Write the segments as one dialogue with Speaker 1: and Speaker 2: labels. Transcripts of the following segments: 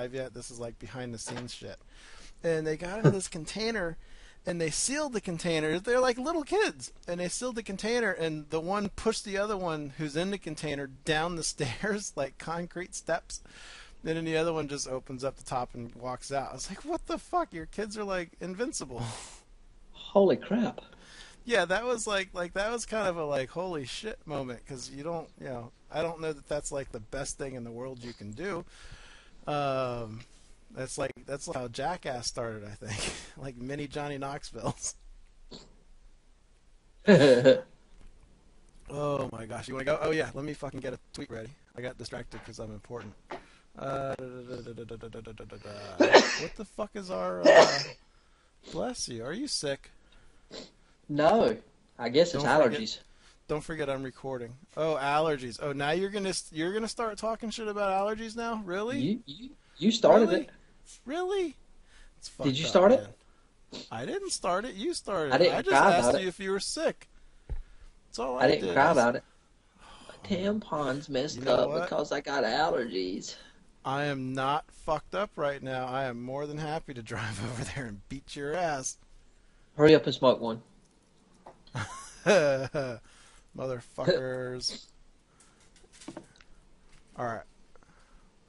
Speaker 1: yet. This is like behind the scenes shit. And they got into this container, and they sealed the container. They're like little kids, and they sealed the container, and the one pushed the other one who's in the container down the stairs, like concrete steps. And then the other one just opens up the top and walks out. I was like, what the fuck? Your kids are like invincible.
Speaker 2: Holy crap.
Speaker 1: Yeah, that was like that was kind of a like holy shit moment, because you don't, I don't know that that's like the best thing in the world you can do. That's how Jackass started, I think. Like mini Johnny Knoxville's. Oh my gosh, you want to go? Oh yeah, let me fucking get a tweet ready. I got distracted because I'm important. What the fuck is our? Bless you. Are you sick?
Speaker 2: No, I guess it's allergies.
Speaker 1: Don't forget I'm recording. Oh, allergies. Oh, now you're gonna start talking shit about allergies now? Really?
Speaker 2: You started
Speaker 1: really?
Speaker 2: it.
Speaker 1: Really?
Speaker 2: Did you start it?
Speaker 1: I didn't start it. You started it.
Speaker 2: I didn't
Speaker 1: I just
Speaker 2: cry
Speaker 1: asked
Speaker 2: about
Speaker 1: you
Speaker 2: it.
Speaker 1: if you were sick. That's all I did.
Speaker 2: I didn't cry about it. My tampon's messed up
Speaker 1: what?
Speaker 2: because I got allergies.
Speaker 1: I am not fucked up right now. I am more than happy to drive over there and beat your ass.
Speaker 2: Hurry up and smoke one.
Speaker 1: Motherfuckers. Alright.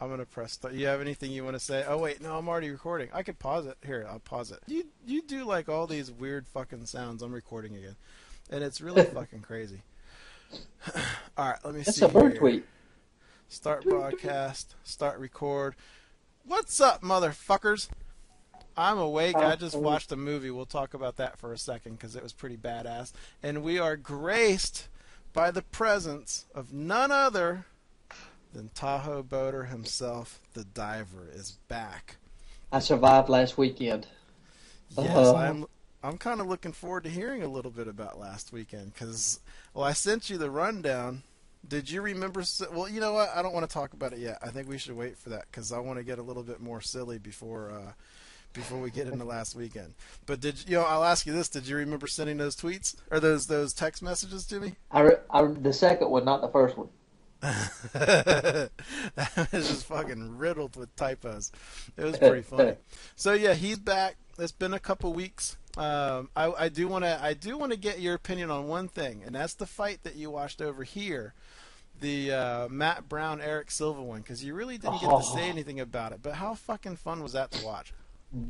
Speaker 1: I'm going to press start. You have anything you want to say? Oh, wait. No, I'm already recording. I could pause it. Here, I'll pause it. You do like all these weird fucking sounds. I'm recording again. And it's really fucking crazy. Alright, let me see.
Speaker 2: That's a bird tweet.
Speaker 1: Start broadcast. Start record. What's up, motherfuckers? I'm awake. I just watched a movie. We'll talk about that for a second because it was pretty badass. And we are graced by the presence of none other than Tahoe Boater himself. The diver is back.
Speaker 2: I survived last weekend.
Speaker 1: Yes, I'm kind of looking forward to hearing a little bit about last weekend because, well, I sent you the rundown. Did you remember? Well, you know what? I don't want to talk about it yet. I think we should wait for that because I want to get a little bit more silly before we get into last weekend. But I'll ask you this: did you remember sending those tweets or those text messages to me?
Speaker 2: The second one, not the first one.
Speaker 1: That was just fucking riddled with typos. It was pretty funny. So yeah, he's back. It's been a couple weeks. I do want to get your opinion on one thing, and that's the fight that you watched over here, the Matt Brown Eric Silva one, because you really didn't get to say anything about it. But how fucking fun was that to watch?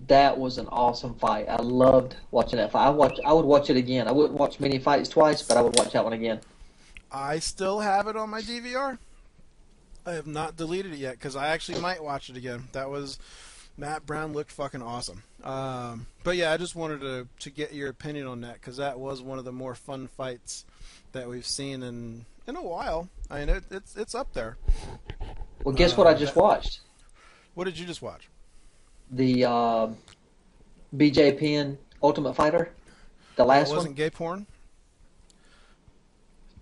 Speaker 2: That was an awesome fight. I loved watching that fight. I would watch it again. I wouldn't watch many fights twice, but I would watch that one again.
Speaker 1: I still have it on my DVR. I have not deleted it yet because I actually might watch it again. That was Matt Brown looked fucking awesome. But yeah, I just wanted to get your opinion on that because that was one of the more fun fights that we've seen in a while. I mean, it's up there.
Speaker 2: Well, guess what I just watched?
Speaker 1: What did you just watch?
Speaker 2: The BJ Penn Ultimate Fighter, the last one.
Speaker 1: Wasn't gay porn?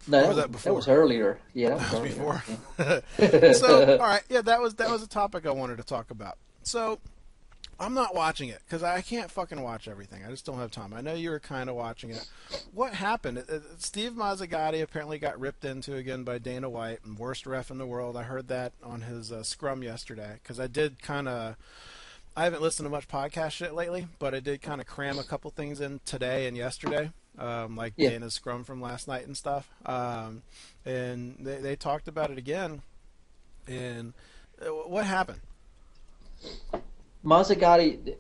Speaker 2: No,
Speaker 1: or was that before?
Speaker 2: That was earlier. Yeah, that was
Speaker 1: before.
Speaker 2: Yeah.
Speaker 1: So, all right, yeah, that was a topic I wanted to talk about. So, I'm not watching it because I can't fucking watch everything. I just don't have time. I know you were kind of watching it. What happened? Steve Mazzagatti apparently got ripped into again by Dana White, and worst ref in the world. I heard that on his scrum yesterday because I did kind of. I haven't listened to much podcast shit lately, but I did kind of cram a couple things in today and yesterday, like Dana's scrum from last night and stuff. And they talked about it again. And what happened?
Speaker 2: Mazzagatti,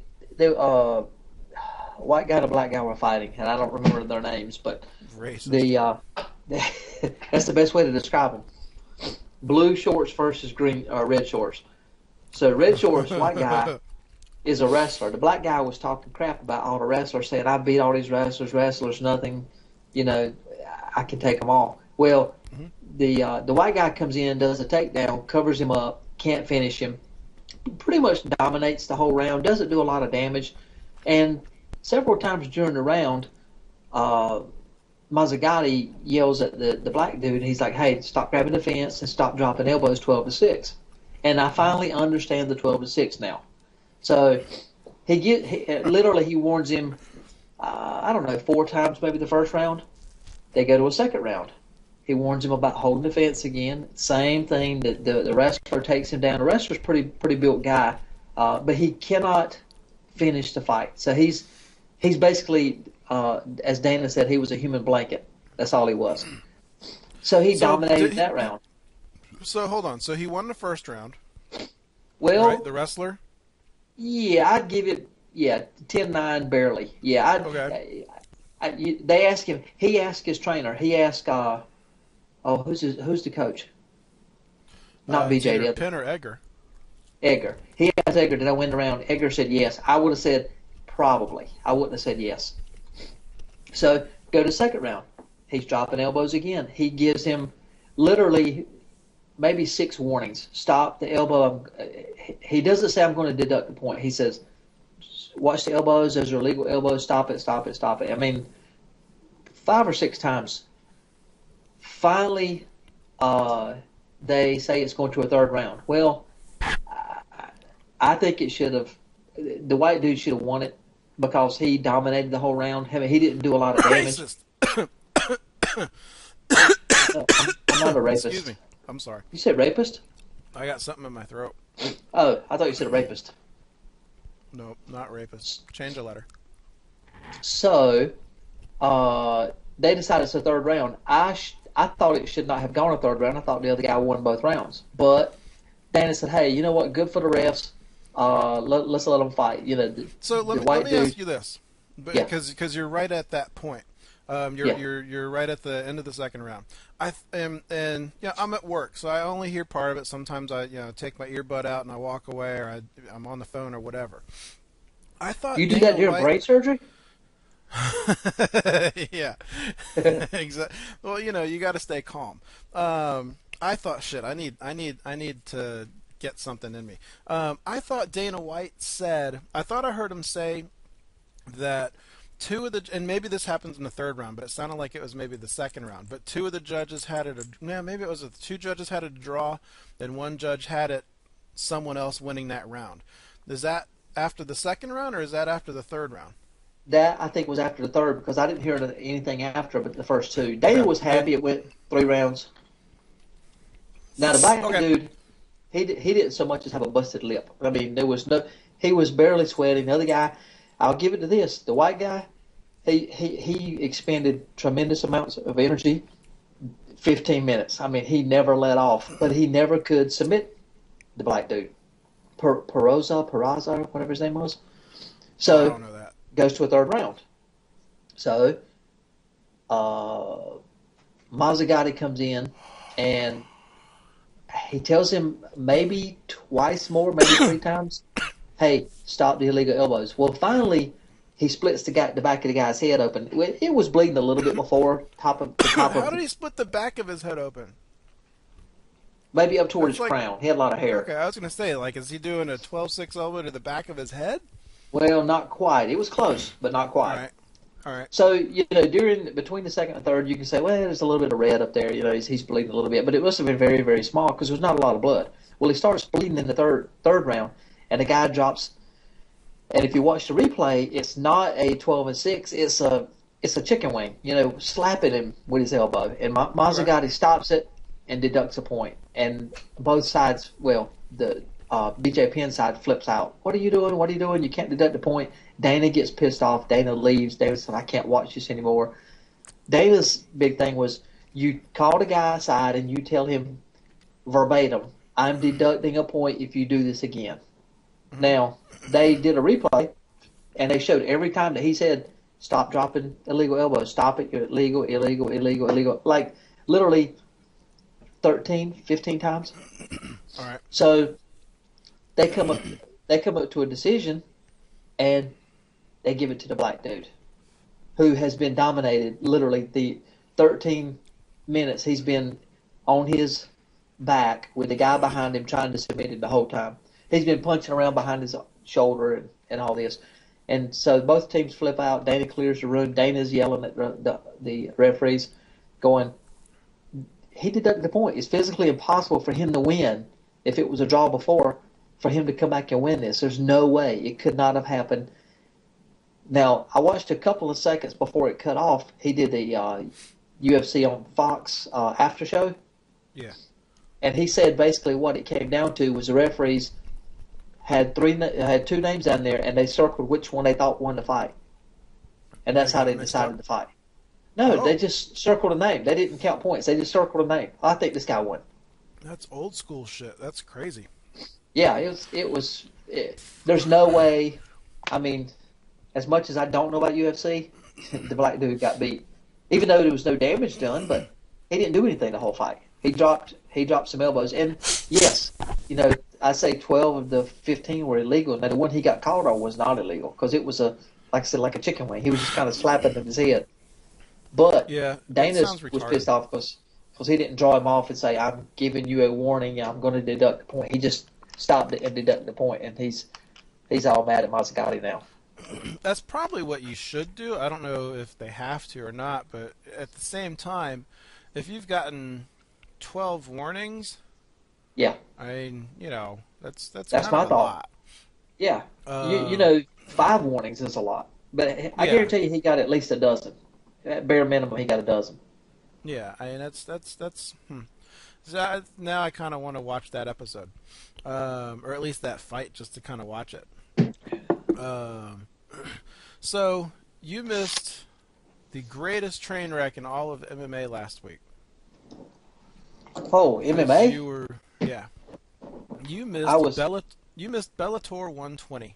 Speaker 2: white guy and a black guy were fighting, and I don't remember their names, but
Speaker 1: racist.
Speaker 2: That's the best way to describe them. Blue shorts versus red shorts. So red shorts, white guy, is a wrestler. The black guy was talking crap about all the wrestlers, saying, I beat all these wrestlers, nothing, I can take them all. Well, the white guy comes in, does a takedown, covers him up, can't finish him, pretty much dominates the whole round, doesn't do a lot of damage, and several times during the round, Mazzagatti yells at the black dude, and he's like, hey, stop grabbing the fence and stop dropping elbows 12-6. And I finally understand the 12-6 now. So he warns him, I don't know, 4 times maybe the first round. They go to a second round. He warns him about holding the fence again. Same thing. The wrestler takes him down. The wrestler's pretty built guy. but he cannot finish the fight. So he's basically, as Dana said, he was a human blanket. That's all he was. So he dominated that round.
Speaker 1: So hold on. So he won the first round.
Speaker 2: Well,
Speaker 1: right? The wrestler.
Speaker 2: Yeah, I'd give it 10-9 barely. Yeah,
Speaker 1: okay.
Speaker 2: They asked him. He asked his trainer. He asked, who's the coach? Not BJ.
Speaker 1: Either Penn or Edgar.
Speaker 2: Edgar. He asked Edgar, did I win the round? Edgar said yes. I would have said probably. I wouldn't have said yes. So go to the second round. He's dropping elbows again. He gives him literally maybe 6 warnings. Stop the elbow. He doesn't say I'm going to deduct the point. He says, watch the elbows. Those are illegal elbows. Stop it, stop it, stop it. I mean, 5 or 6 times. Finally, they say it's going to a third round. Well, I think it should have. The white dude should have won it because he dominated the whole round. I mean, he didn't do a lot of damage. I'm not a rapist.
Speaker 1: Excuse me. I'm sorry.
Speaker 2: You said rapist?
Speaker 1: I got something in my throat.
Speaker 2: Oh, I thought you said rapist.
Speaker 1: No, not rapist. Change a letter.
Speaker 2: So, they decided it's a third round. I thought it should not have gone a third round. I thought the other guy won both rounds. But Dana said, "Hey, you know what? Good for the refs. Let's let them fight." You know.
Speaker 1: So let me ask you this, because you're right at that point. You're right at the end of the second round. I'm at work, so I only hear part of it. Sometimes I take my earbud out and I walk away, or I'm on the phone or whatever. I thought
Speaker 2: you do that during brain surgery.
Speaker 1: Yeah, exactly. Well, you got to stay calm. I thought, shit, I need to get something in me. I thought Dana White said, I thought I heard him say that and maybe this happens in the third round, but it sounded like it was maybe the second round. But 2 of the judges had it. Maybe it was 2 judges had it a draw, and 1 judge had it someone else winning that round. Is that after the second round, or is that after the third round?
Speaker 2: That, I think, was after the third, because I didn't hear anything after but the first 2. Dana was happy it went 3 rounds. Now, the black dude, he didn't so much as have a busted lip. I mean, he was barely sweating. The other guy, I'll give it to this. The white guy, he expended tremendous amounts of energy, 15 minutes. I mean, he never let off, but he never could submit the black dude. Peraza, whatever his name was. So,
Speaker 1: I don't know that.
Speaker 2: Goes to a third round. So, Mazzagatti comes in, and he tells him maybe twice more, maybe 3 times, hey, stop the illegal elbows. Well, finally, he splits the back of the guy's head open. It was bleeding a little bit before. How
Speaker 1: did he split the back of his head open?
Speaker 2: Maybe up toward his crown. He had a lot of hair.
Speaker 1: Okay, I was going to say, is he doing a 12-6 elbow to the back of his head?
Speaker 2: Well, not quite. It was close, but not quite.
Speaker 1: All right.
Speaker 2: So, between the second and third, you can say, well, there's a little bit of red up there. He's bleeding a little bit. But it must have been very, very small because there's not a lot of blood. Well, he starts bleeding in the third round, and the guy drops. And if you watch the replay, it's not a 12-6. It's a chicken wing, slapping him with his elbow. And Mazzagatti stops it and deducts a point. And both sides, the BJ Penn side flips out. What are you doing? What are you doing? You can't deduct the point. Dana gets pissed off. Dana leaves. Dana said, I can't watch this anymore. Dana's big thing was, you call the guy aside and you tell him verbatim, I'm deducting a point if you do this again. Mm-hmm. Now, they did a replay, and they showed every time that he said, stop dropping illegal elbows. Stop it. You're illegal, illegal, illegal, illegal. Like, literally 13, 15 times.
Speaker 1: All right.
Speaker 2: So they come up to a decision, and they give it to the black dude, who has been dominated. Literally, the 13 minutes he's been on his back with the guy behind him trying to submit it the whole time. He's been punching around behind his shoulder and all this. And so both teams flip out. Dana clears the room. Dana's yelling at the referees, going, he deducted the point. It's physically impossible for him to win if it was a draw before, for him to come back and win this. There's no way. It could not have happened. Now, I watched a couple of seconds before it cut off. He did the UFC on Fox after show.
Speaker 1: Yeah.
Speaker 2: And he said basically what it came down to was the referees had two names down there, and they circled which one they thought won the fight, and that's how they decided to fight. No, they just circled a name. They didn't count points. They just circled a name. I think this guy won.
Speaker 1: That's old school shit. That's crazy.
Speaker 2: Yeah, there's no way. I mean, as much as I don't know about UFC, the black dude got beat. Even though there was no damage done, but he didn't do anything the whole fight. He dropped some elbows. And yes, I say 12 of the 15 were illegal. Now the one he got called on was not illegal because it was like I said, like a chicken wing. He was just kind of slapping at his head. But
Speaker 1: yeah,
Speaker 2: Dana was pissed off because he didn't draw him off and say, "I'm giving you a warning. I'm going to deduct the point." He just stopped it and deducted the point, and he's all mad at Mazzagatti now.
Speaker 1: That's probably what you should do. I don't know if they have to or not, but at the same time, if you've gotten 12 warnings,
Speaker 2: yeah,
Speaker 1: I mean, that's
Speaker 2: my
Speaker 1: thought.
Speaker 2: Lot. Yeah, 5 warnings is a lot, but I guarantee you he got at least a dozen. At bare minimum, he got a dozen.
Speaker 1: Yeah, I mean that's. So now I kind of want to watch that episode, or at least that fight, just to kind of watch it. So you missed the greatest train wreck in all of MMA last week.
Speaker 2: Oh, MMA?
Speaker 1: You missed you missed Bellator 120.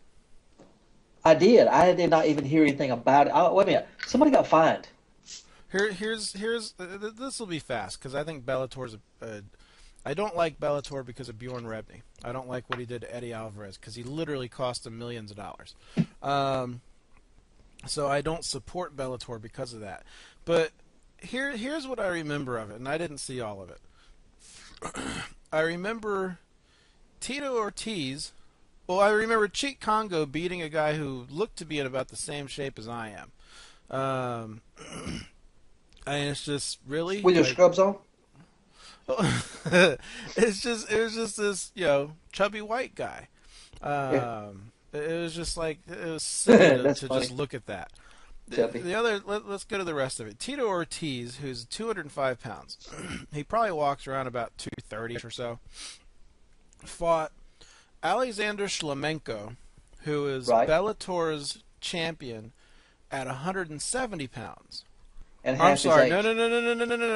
Speaker 2: I did. I did not even hear anything about it. Wait a minute. Somebody got fined.
Speaker 1: Here's this will be fast because I think Bellator's I don't like Bellator because of Bjorn Rebney. I don't like what he did to Eddie Alvarez because he literally cost him millions of dollars. So I don't support Bellator because of that. But here's what I remember of it, and I didn't see all of it. I remember Tito Ortiz. Well, I remember Cheat Congo beating a guy who looked to be in about the same shape as I am. And it's just really
Speaker 2: with your scrubs on.
Speaker 1: it was just this chubby white guy. It was just like it was silly to just look at that. Let's go to the rest of it. Tito Ortiz, who's 205 pounds, he probably walks around about 230 or so. Fought Alexander Shlemenko, who is Bellator's champion at 170 pounds.
Speaker 2: And
Speaker 1: I'm sorry. No.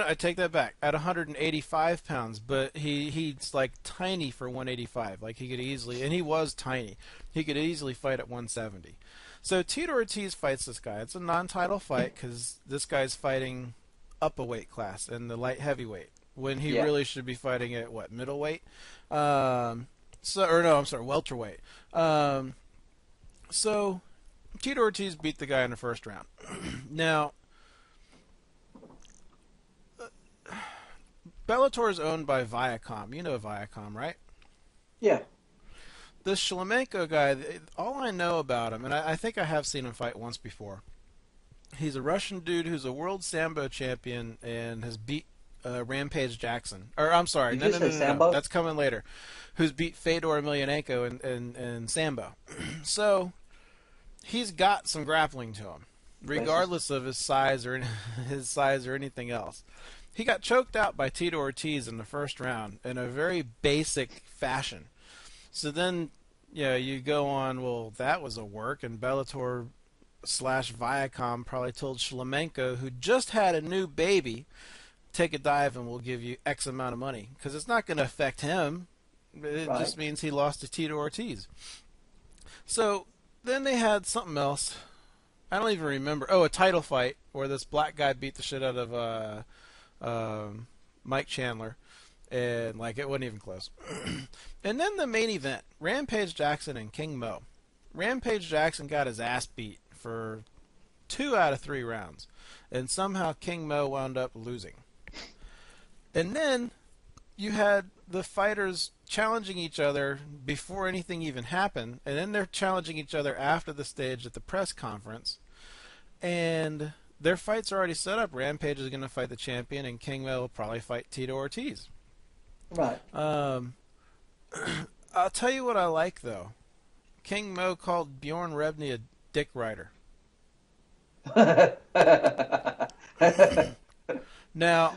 Speaker 1: I take that back. At 185 pounds, but he's like tiny for 185. Like he could easily, and he was tiny. He could easily fight at 170. So Tito Ortiz fights this guy. It's a non-title fight because this guy's fighting up a weight class in the light heavyweight when he really should be fighting at what, middleweight? Welterweight. So Tito Ortiz beat the guy in the first round. Now, Bellator is owned by Viacom. You know Viacom, right?
Speaker 2: Yeah.
Speaker 1: This Shlemenko guy, all I know about him, and I think I have seen him fight once before, he's a Russian dude who's a world Sambo champion and has beat Rampage Jackson. Or, I'm sorry, no, that's coming later. Who's beat Fedor Emelianenko in Sambo. So, he's got some grappling to him, regardless of his size or anything else. He got choked out by Tito Ortiz in the first round in a very basic fashion. So then, you go on, well, that was a work, and Bellator / Viacom probably told Shlemenko, who just had a new baby, take a dive and we'll give you X amount of money. Because it's not going to affect him. It just means he lost to Tito Ortiz. So then they had something else. I don't even remember. Oh, a title fight where this black guy beat the shit out of Mike Chandler, and it wasn't even close. And then the main event, Rampage Jackson and King Mo. Rampage Jackson got his ass beat for 2 out of 3 rounds, and somehow King Mo wound up losing. And then you had the fighters challenging each other before anything even happened, and then they're challenging each other after the stage at the press conference, and their fights are already set up. Rampage is going to fight the champion, and King Mo will probably fight Tito Ortiz.
Speaker 2: Right.
Speaker 1: I'll tell you what I like, though. King Mo called Bjorn Rebney a dick rider. Now,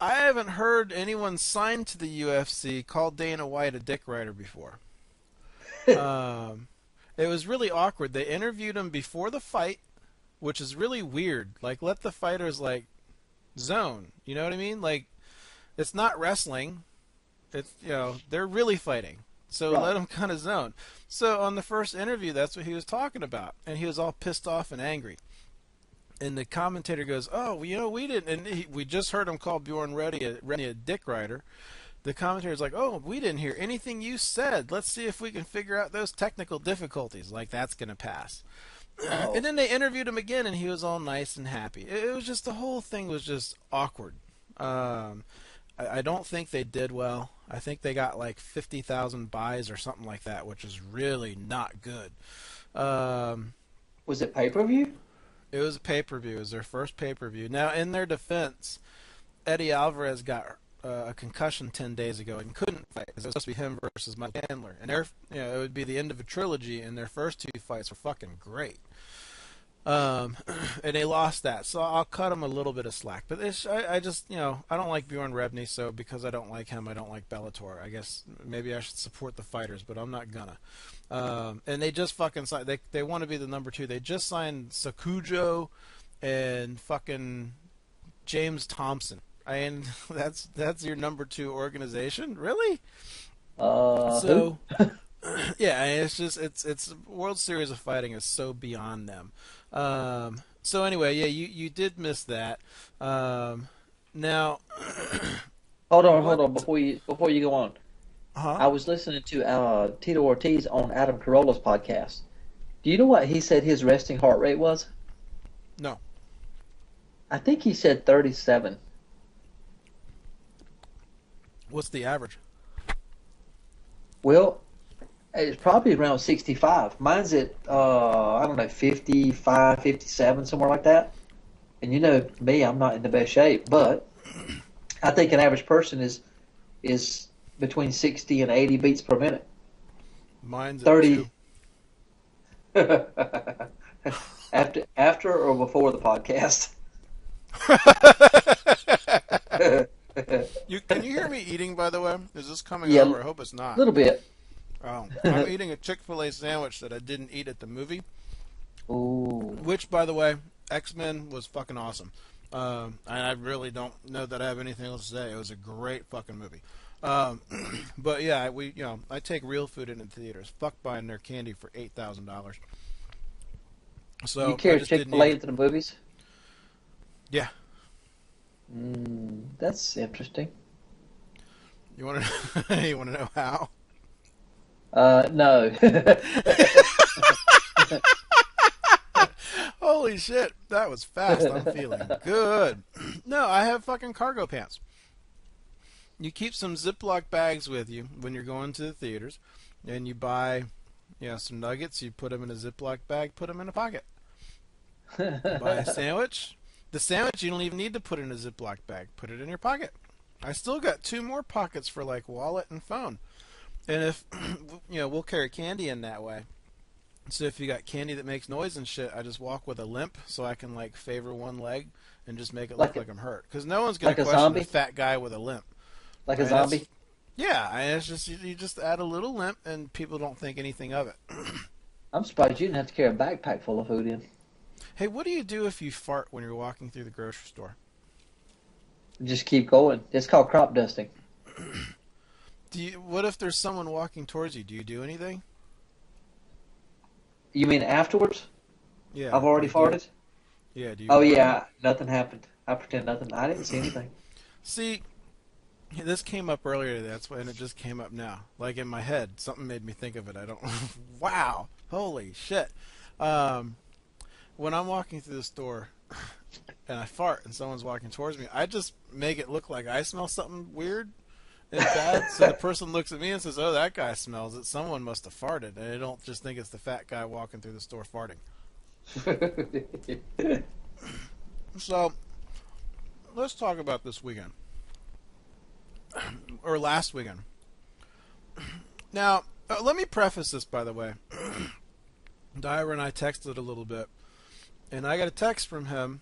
Speaker 1: I haven't heard anyone signed to the UFC call Dana White a dick rider before. It was really awkward. They interviewed him before the fight, which is really weird. Like, let the fighters, like, zone. You know what I mean? Like, it's not wrestling. It's, they're really fighting. So
Speaker 2: Right.
Speaker 1: let them kind of zone. So on the first interview, that's what he was talking about. And he was all pissed off and angry. And the commentator goes, "Oh, we didn't." And we just heard him call Bjorn Reddy a dick rider. The commentator's like, "Oh, we didn't hear anything you said. Let's see if we can figure out those technical difficulties." Like, that's going to pass.
Speaker 2: Oh.
Speaker 1: And then they interviewed him again, and he was all nice and happy. It was just, the whole thing was just awkward. I don't think they did well. I think they got like 50,000 buys or something like that, which is really not good.
Speaker 2: Was it pay-per-view?
Speaker 1: It was a pay-per-view. It was their first pay-per-view. Now, in their defense, Eddie Alvarez got a concussion 10 days ago and couldn't fight. It was supposed to be him versus Mike Chandler. And it would be the end of a trilogy, and their first two fights were fucking great. And they lost that, so I'll cut them a little bit of slack. But I just, I don't like Bjorn Rebney, so because I don't like him, I don't like Bellator. I guess maybe I should support the fighters, but I'm not gonna. And they just fucking signed. They want to be the number 2. They just signed Sakujo and fucking James Thompson. And that's your number 2 organization, really? So. Yeah, it's just it's World Series of Fighting is so beyond them. So anyway, yeah, you did miss that. Now,
Speaker 2: Hold on. Before you go on,
Speaker 1: huh?
Speaker 2: I was listening to Tito Ortiz on Adam Carolla's podcast. Do you know what he said his resting heart rate was?
Speaker 1: No.
Speaker 2: I think he said 37.
Speaker 1: What's the average?
Speaker 2: Well, it's probably around 65. Mine's at, I don't know, 55, 57, somewhere like that. And you know me, I'm not in the best shape, but I think an average person is between 60 and 80 beats per minute.
Speaker 1: Mine's at
Speaker 2: 30. After or before the podcast?
Speaker 1: 2. Can you hear me eating, by the way? Is this coming
Speaker 2: Yeah,
Speaker 1: over? I hope it's
Speaker 2: a
Speaker 1: not.
Speaker 2: little bit.
Speaker 1: Oh, I'm eating a Chick-fil-A sandwich that I didn't eat at the movie.
Speaker 2: Ooh.
Speaker 1: Which, by the way, X-Men was fucking awesome. And I really don't know that I have anything else to say. It was a great fucking movie. But yeah, I take real food into theaters. Fuck buying their candy for $8,000. So
Speaker 2: You
Speaker 1: I
Speaker 2: carry
Speaker 1: just didn't
Speaker 2: Chick-fil-A
Speaker 1: eat it.
Speaker 2: into the movies?
Speaker 1: Yeah.
Speaker 2: That's interesting.
Speaker 1: You want to you want to know how?
Speaker 2: No.
Speaker 1: Holy shit, that was fast. I'm feeling good. No, I have fucking cargo pants. You keep some Ziploc bags with you when you're going to the theaters, and you buy, some nuggets. You put them in a Ziploc bag, put them in a pocket. Buy a sandwich. The sandwich you don't even need to put in a Ziploc bag. Put it in your pocket. I still got 2 more pockets for like wallet and phone. And if we'll carry candy in that way. So if you got candy that makes noise and shit, I just walk with a limp so I can like favor one leg and just make it look like I'm hurt. Because no one's gonna
Speaker 2: like a
Speaker 1: question
Speaker 2: zombie?
Speaker 1: a fat guy with a limp.
Speaker 2: Like a
Speaker 1: Right?
Speaker 2: zombie?
Speaker 1: Yeah, it's just you just add a little limp and people don't think anything of it.
Speaker 2: I'm surprised you didn't have to carry a backpack full of food in.
Speaker 1: Hey, what do you do if you fart when you're walking through the grocery store?
Speaker 2: Just keep going. It's called crop dusting.
Speaker 1: What if there's someone walking towards you? Do you do anything?
Speaker 2: You mean afterwards?
Speaker 1: Yeah.
Speaker 2: I've already farted?
Speaker 1: Yeah, do you?
Speaker 2: Oh, yeah. Nothing happened. I pretend nothing. I didn't see anything.
Speaker 1: See, this came up earlier today, and it just came up now. Like in my head, something made me think of it. I don't. Wow! Holy shit! When I'm walking through the store and I fart and someone's walking towards me, I just make it look like I smell something weird and bad. So the person looks at me and says, "Oh, that guy smells it. Someone must have farted," and I don't just think it's the fat guy walking through the store farting. So let's talk about this weekend. Or last weekend. Now, let me preface this, by the way. Dyra and I texted a little bit, and I got a text from him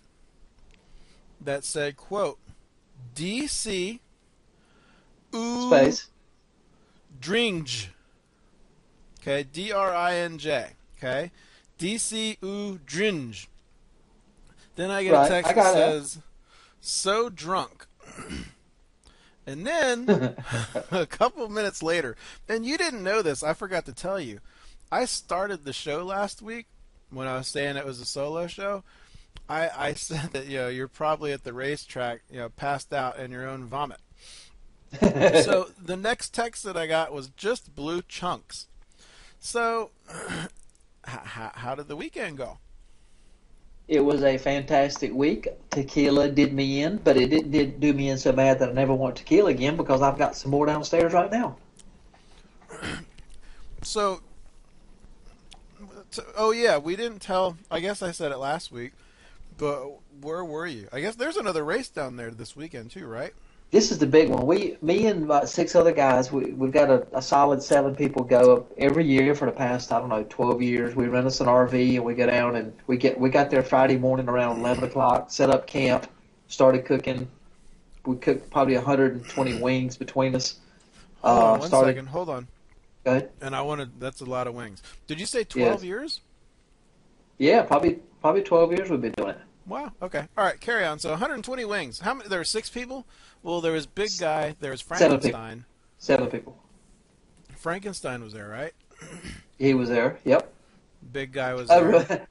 Speaker 1: that said, quote, DC
Speaker 2: Space.
Speaker 1: Dringe. Okay, D-R-I-N-J. Okay, D-C-U Drinj. Then I get a
Speaker 2: Right.
Speaker 1: text
Speaker 2: I
Speaker 1: that
Speaker 2: got
Speaker 1: says, so drunk. And then,
Speaker 2: that.
Speaker 1: a couple of minutes later, and you didn't know this, I forgot to tell you. I started the show last week when I was saying it was a solo show. I said that you're probably at the racetrack, passed out in your own vomit. So the next text that I got was just blue chunks. So how did the weekend go?
Speaker 2: It was a fantastic week. Tequila did me in, but it didn't do me in so bad that I never want tequila again because I've got some more downstairs right now.
Speaker 1: So, oh yeah, we didn't tell. I guess I said it last week, but where were you? I guess there's another race down there this weekend too, right?
Speaker 2: This is the big one. Me and about 6 other guys, we've got a solid 7 people go up every year for the past, I don't know, 12 years. We rent us an RV and we go down and we got there Friday morning around 11 o'clock, set up camp, started cooking. We cooked probably 120 wings between us.
Speaker 1: Hold on one second. Hold on.
Speaker 2: Go ahead.
Speaker 1: And that's a lot of wings. Did you say 12
Speaker 2: Yes.
Speaker 1: years?
Speaker 2: Yeah, probably 12 years we've been doing it.
Speaker 1: Wow. Okay. All right. Carry on. So 120 wings. How many? There were 6 people. Well, there was Big Guy. There was
Speaker 2: 7 people.
Speaker 1: Frankenstein.
Speaker 2: 7 people.
Speaker 1: Frankenstein was there, right?
Speaker 2: He was there. Yep.
Speaker 1: Big Guy was there.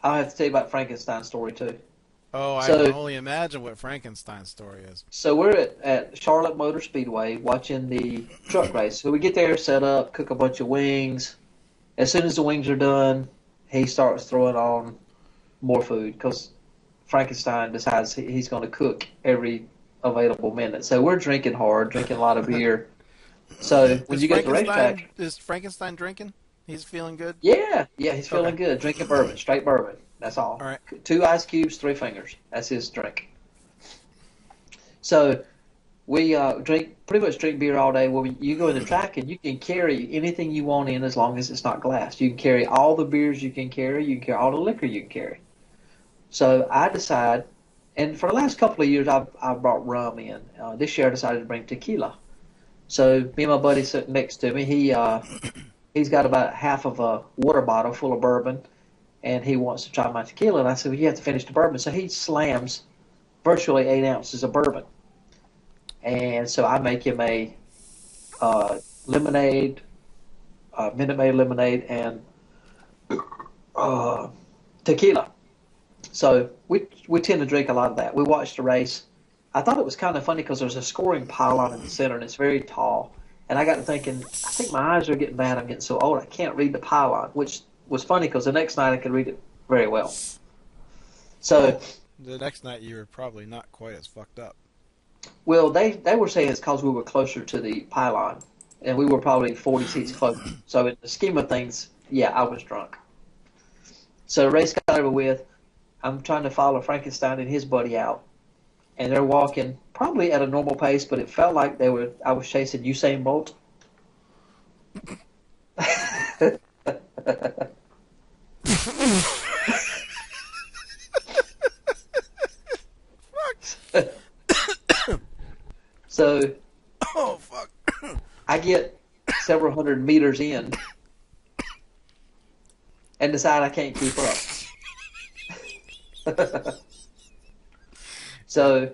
Speaker 2: I'll have to tell you about Frankenstein's story too.
Speaker 1: Oh, I
Speaker 2: So-
Speaker 1: can only imagine what Frankenstein's story is.
Speaker 2: So we're at Charlotte Motor Speedway watching the truck race. So we get there, set up, cook a bunch of wings. As soon as the wings are done, he starts throwing on more food because Frankenstein decides he's going to cook every available minute. So we're drinking hard, drinking a lot of beer. So when
Speaker 1: Is
Speaker 2: you get to the racetrack,
Speaker 1: Is Frankenstein drinking? He's feeling good?
Speaker 2: yeah, he's feeling
Speaker 1: Okay.
Speaker 2: good. Drinking bourbon, straight bourbon. That's all.
Speaker 1: All right.
Speaker 2: 2 ice cubes, 3 fingers. That's his drink. So we pretty much drink beer all day. Well, you go in the track and you can carry anything you want in as long as it's not glass. You can carry all the beers you can carry. You can carry all the liquor you can carry. So I decide, and for the last couple of years I've brought rum in. This year I decided to bring tequila. So me and my buddy sitting next to me, he's got about half of a water bottle full of bourbon, and he wants to try my tequila. And I said, well, you have to finish the bourbon. So he slams virtually 8 ounces of bourbon. And so I make him a lemonade, Minute Maid lemonade, and tequila. So we tend to drink a lot of that. We watched the race. I thought it was kind of funny because there's a scoring pylon in the center, and it's very tall. And I got to thinking, I think my eyes are getting bad. I'm getting so old. I can't read the pylon, which was funny because the next night I could read it very well. So,
Speaker 1: The next night you were probably not quite as fucked up.
Speaker 2: well, they were saying it's because we were closer to the pylon, and we were probably 40 seats closer. So in the scheme of things, yeah, I was drunk. So the race got over with. I'm trying to follow Frankenstein and his buddy out, and they're walking probably at a normal pace, but it felt like I was chasing Usain Bolt. So
Speaker 1: Oh, fuck.
Speaker 2: I get several hundred meters in and decide I can't keep up. So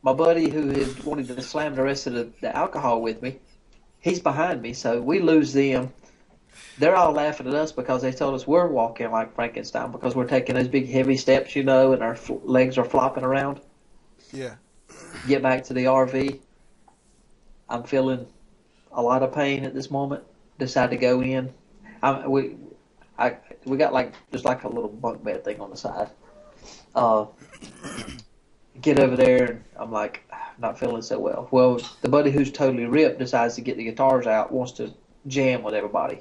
Speaker 2: my buddy who had wanted to slam the rest of the alcohol with me, he's behind me, so we lose them. They're all laughing at us because they told us we're walking like Frankenstein because we're taking those big heavy steps, and our legs are flopping around.
Speaker 1: Yeah.
Speaker 2: Get back to the RV. I'm feeling a lot of pain at this moment. Decide to go in. We got just like a little bunk bed thing on the side. Get over there, and I'm like, not feeling so well. Well, the buddy who's totally ripped decides to get the guitars out, wants to jam with everybody.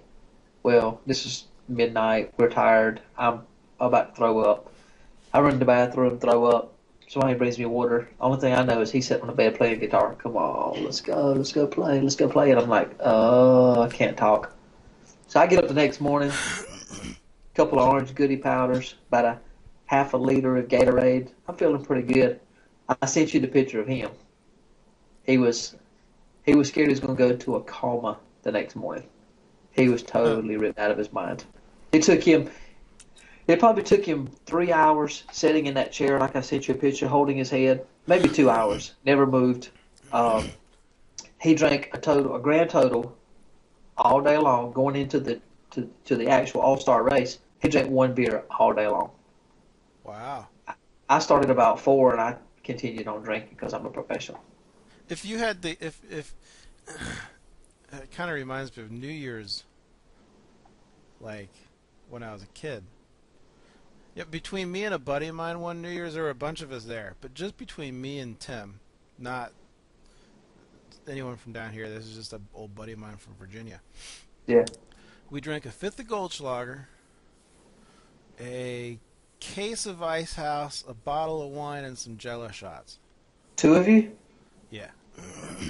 Speaker 2: Well, this is midnight. We're tired. I'm about to throw up. I run to the bathroom, throw up. Somebody brings me water. Only thing I know is he's sitting on the bed playing guitar. Come on, let's go play. And I'm like, I can't talk. So I get up the next morning, a couple of orange goody powders, about a half a liter of Gatorade. I'm feeling pretty good. I sent you the picture of him. He was scared he was going to go into a coma the next morning. He was totally ripped out of his mind. It probably took him 3 hours sitting in that chair, like I sent you a picture, holding his head. Maybe 2 hours. Never moved. He drank a grand total all day long, going into the actual All-Star race. He drank one beer all day long.
Speaker 1: Wow.
Speaker 2: I started about 4, and I continued on drinking because I'm a professional.
Speaker 1: If you had if it kind of reminds me of New Year's, like when I was a kid. Yeah, between me and a buddy of mine one New Year's, there were a bunch of us there, but just between me and Tim, not anyone from down here. This is just an old buddy of mine from Virginia.
Speaker 2: Yeah.
Speaker 1: We drank a fifth of Goldschlager, a case of Ice House, a bottle of wine, and some Jello shots.
Speaker 2: 2 of you?
Speaker 1: Yeah.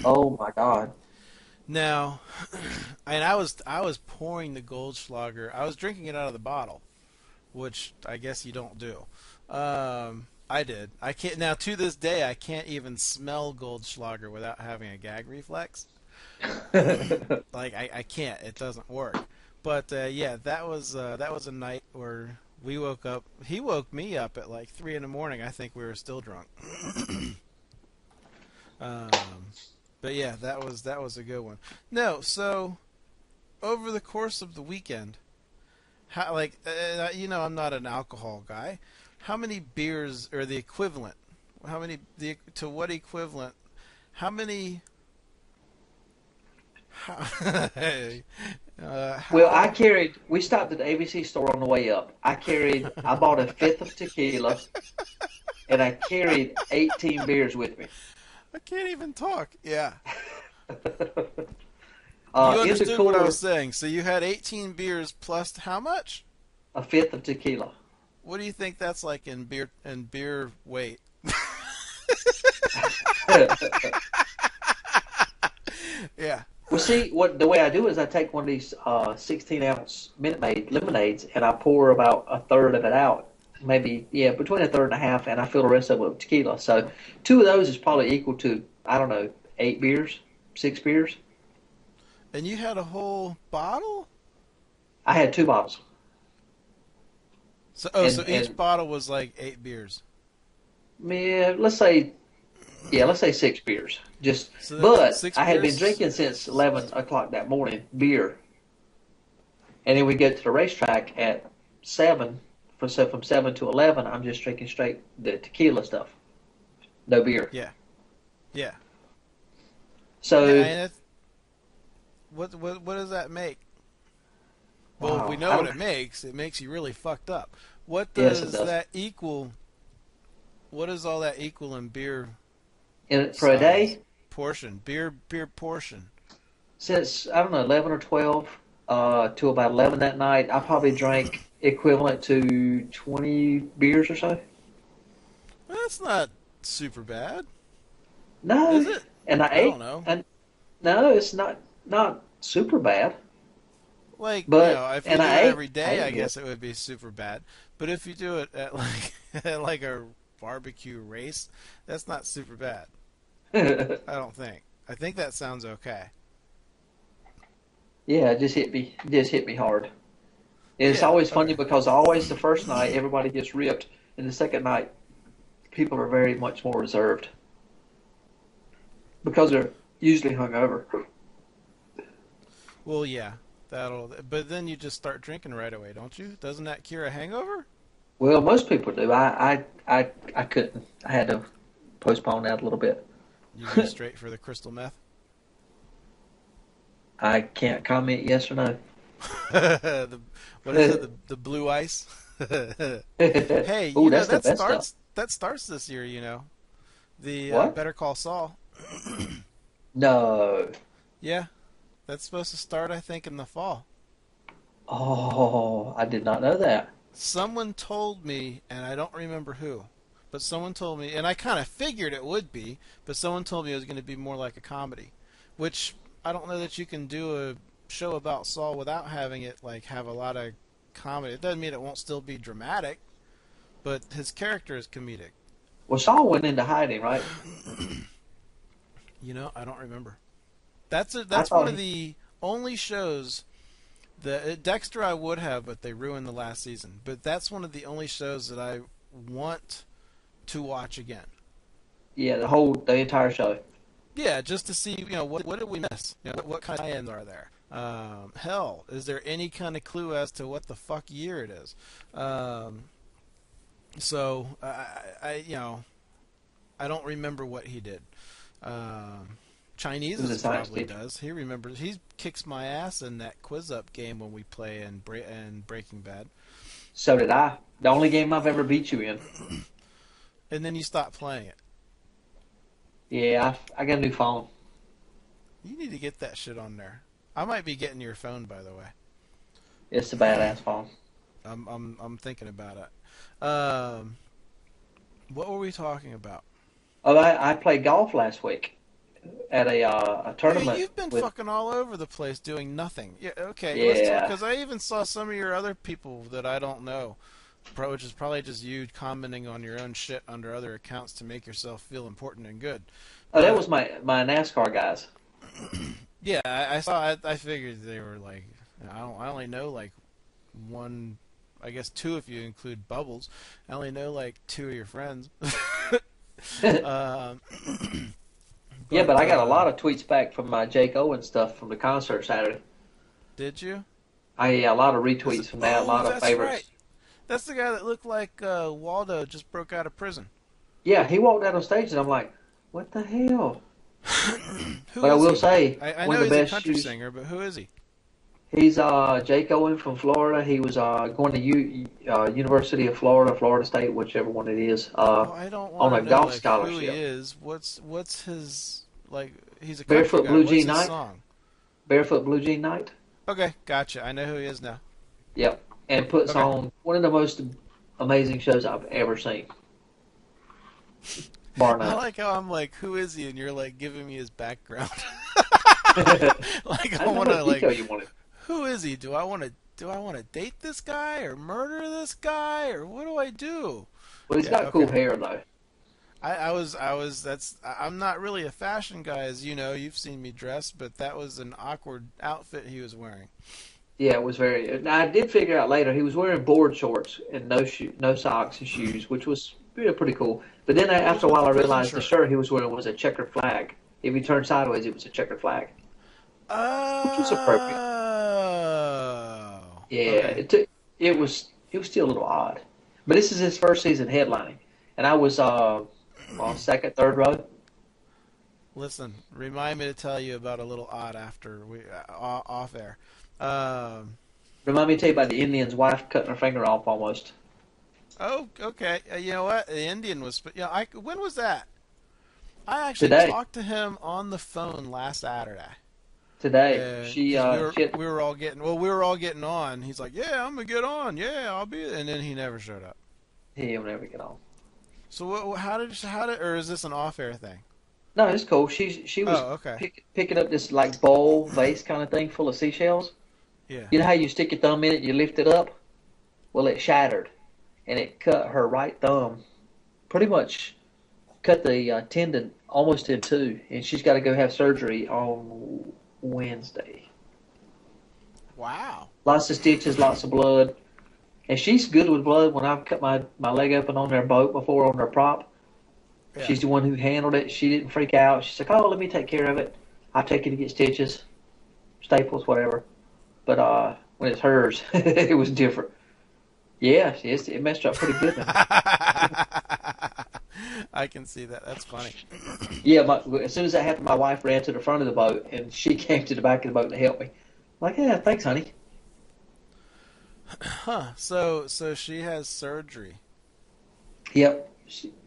Speaker 2: Oh my God.
Speaker 1: Now, and I was pouring the Goldschlager. I was drinking it out of the bottle, which I guess you don't do. I did. I can't now. To this day, I can't even smell Goldschlager without having a gag reflex. Like I can't. It doesn't work. But yeah, that was a night where we woke up. He woke me up at like 3 in the morning. I think we were still drunk. But yeah, that was a good one. No, so over the course of the weekend, how I'm not an alcohol guy. How many beers or the equivalent? To what equivalent? How many?
Speaker 2: We stopped at the ABC store on the way up. I bought a fifth of tequila, and I carried 18 beers with me.
Speaker 1: I can't even talk. Yeah. You
Speaker 2: In the
Speaker 1: understood what I
Speaker 2: cooler,
Speaker 1: was saying. So you had 18 beers plus how much?
Speaker 2: a fifth of tequila.
Speaker 1: What do you think that's like in beer weight? Yeah.
Speaker 2: Well, see, the way I do is I take one of these 16-ounce Minute Maid lemonades, and I pour about a third of it out. Maybe, yeah, between a third and a half, and I fill the rest of it with tequila. So 2 of those is probably equal to, I don't know, 8 beers, 6 beers.
Speaker 1: And you had a whole bottle?
Speaker 2: I had 2 bottles.
Speaker 1: So each bottle was like 8 beers.
Speaker 2: Yeah, let's say 6 beers. But I had been drinking since 11 o'clock that morning, beer. And then we go to the racetrack at 7. So from 7 to 11, I'm just drinking straight the tequila stuff. No beer.
Speaker 1: Yeah. Yeah.
Speaker 2: So
Speaker 1: yeah, what does that make? Well,
Speaker 2: wow,
Speaker 1: we know what it makes. It makes you really fucked up. What does that equal? What does all that equal in beer?
Speaker 2: For a day?
Speaker 1: Portion. Beer portion.
Speaker 2: Since, I don't know, 11 or 12 to about 11 that night, I probably drank equivalent to 20 beers or so.
Speaker 1: That's not super bad.
Speaker 2: No.
Speaker 1: Is it?
Speaker 2: And I
Speaker 1: don't know.
Speaker 2: And no, it's not super bad.
Speaker 1: Like,
Speaker 2: But
Speaker 1: if you do it every day, I
Speaker 2: ate
Speaker 1: guess it would be super bad. But if you do it at like a barbecue race, that's not super bad. I don't think. I think that sounds okay.
Speaker 2: Yeah, it just hit me hard. And it's always funny because always the first night everybody gets ripped, and the second night people are very much more reserved because they're usually hungover.
Speaker 1: Well, yeah, but then you just start drinking right away, don't you? Doesn't that cure a hangover?
Speaker 2: Well, most people do. I couldn't. I had to postpone that a little bit.
Speaker 1: You go straight for the crystal meth?
Speaker 2: I can't comment yes or no.
Speaker 1: What is it? The blue ice? Hey,
Speaker 2: Ooh, that's the best stuff.
Speaker 1: That starts this year, The
Speaker 2: What?
Speaker 1: Better Call Saul.
Speaker 2: No.
Speaker 1: Yeah, that's supposed to start, I think, in the fall.
Speaker 2: Oh, I did not know that.
Speaker 1: Someone told me, and I don't remember who, but someone told me, and I kind of figured it would be, but someone told me it was going to be more like a comedy, which I don't know that you can do a show about Saul without having it have a lot of comedy. It doesn't mean it won't still be dramatic, but his character is comedic.
Speaker 2: Well, Saul went into hiding, right?
Speaker 1: I don't remember. That's one of the only shows Dexter I would have, but they ruined the last season. But that's one of the only shows that I want to watch again.
Speaker 2: Yeah, the entire show.
Speaker 1: Yeah, just to see, what did we miss? What kind of tie-ins are there? Hell, is there any kind of clue as to what the fuck year it is? So I don't remember what he did. Chinese probably does. He remembers. He kicks my ass in that quiz-up game when we play in Breaking Bad.
Speaker 2: So did I. The only game I've ever beat you in.
Speaker 1: And then you stopped playing it.
Speaker 2: Yeah, I got a new phone.
Speaker 1: You need to get that shit on there. I might be getting your phone, by the way.
Speaker 2: It's a badass phone.
Speaker 1: I'm thinking about it. What were we talking about?
Speaker 2: Oh, I played golf last week at a tournament.
Speaker 1: Yeah, you've been fucking all over the place doing nothing. Yeah, okay.
Speaker 2: Yeah.
Speaker 1: Let's talk, because I even saw some of your other people that I don't know, which is probably just you commenting on your own shit under other accounts to make yourself feel important and good.
Speaker 2: Oh, that was my NASCAR guys.
Speaker 1: Yeah, I saw. I figured they were like. I only know like one. I guess two if you include Bubbles. I only know like two of your friends.
Speaker 2: Yeah, but I got a lot of tweets back from my Jake Owen stuff from the concert Saturday.
Speaker 1: Did you?
Speaker 2: A lot of retweets from that, a lot of favorites. Right.
Speaker 1: That's the guy that looked like Waldo just broke out of prison.
Speaker 2: Yeah, he walked out on stage and I'm like, what the hell? But I will say,
Speaker 1: I know he's a country singer, but who is he?
Speaker 2: He's Jake Owen from Florida. He was going to University of Florida, Florida State, whichever one it is,
Speaker 1: I don't
Speaker 2: on a
Speaker 1: know,
Speaker 2: golf
Speaker 1: like,
Speaker 2: scholarship.
Speaker 1: Who he is? What's his like? He's a
Speaker 2: Barefoot Blue Jean
Speaker 1: Night.
Speaker 2: Song? Barefoot Blue Jean Night.
Speaker 1: Okay, gotcha. I know who he is now.
Speaker 2: Yep, and puts on one of the most amazing shows I've ever seen. Bar none.
Speaker 1: I like how I'm like, who is he? And you're like giving me his background. Like I want to like, who is he? Do I want to date this guy or murder this guy or what do I do?
Speaker 2: Well, he's got cool hair though.
Speaker 1: I'm not really a fashion guy, as you know. You've seen me dress, but that was an awkward outfit he was wearing.
Speaker 2: Yeah, it was very. Now, I did figure out later he was wearing board shorts and no socks and shoes, which was pretty cool. But then after a while, I realized the shirt he was wearing was a checkered flag. If he turned sideways, it was a checkered flag. Which was appropriate. Yeah, okay. It was still a little odd. But this is his first season headlining, and I was second, third row.
Speaker 1: Listen, remind me to tell you about a little odd after we off air.
Speaker 2: Remind me to tell you about the Indian's wife cutting her finger off almost.
Speaker 1: Oh, okay. You know what? The Indian was. When was that? I actually talked to him on the phone last Saturday.
Speaker 2: Today,
Speaker 1: we were all getting on. He's like, "Yeah, I'm gonna get on. Yeah, I'll be," and then he never showed up.
Speaker 2: He'll never get on.
Speaker 1: So how did, or is this an off-air thing?
Speaker 2: No, it's cool. She was picking up this like bowl vase kind of thing full of seashells.
Speaker 1: Yeah.
Speaker 2: You know how you stick your thumb in it, you lift it up? Well, it shattered, and it cut her right thumb. Pretty much cut the tendon almost in two, and she's got to go have surgery on Wednesday.
Speaker 1: Wow.
Speaker 2: Lots of stitches, lots of blood. And she's good with blood. When I've cut my leg open on their boat before on their prop, she's the one who handled it. She didn't freak out. She's like, "Oh, let me take care of it. I'll take you to get stitches, staples, whatever." But when it's hers, it was different. Yeah, it messed up pretty good.
Speaker 1: I can see that. That's funny.
Speaker 2: Yeah, as soon as that happened, my wife ran to the front of the boat, and she came to the back of the boat to help me. I'm like, yeah, thanks, honey.
Speaker 1: Huh. So she has surgery.
Speaker 2: Yep.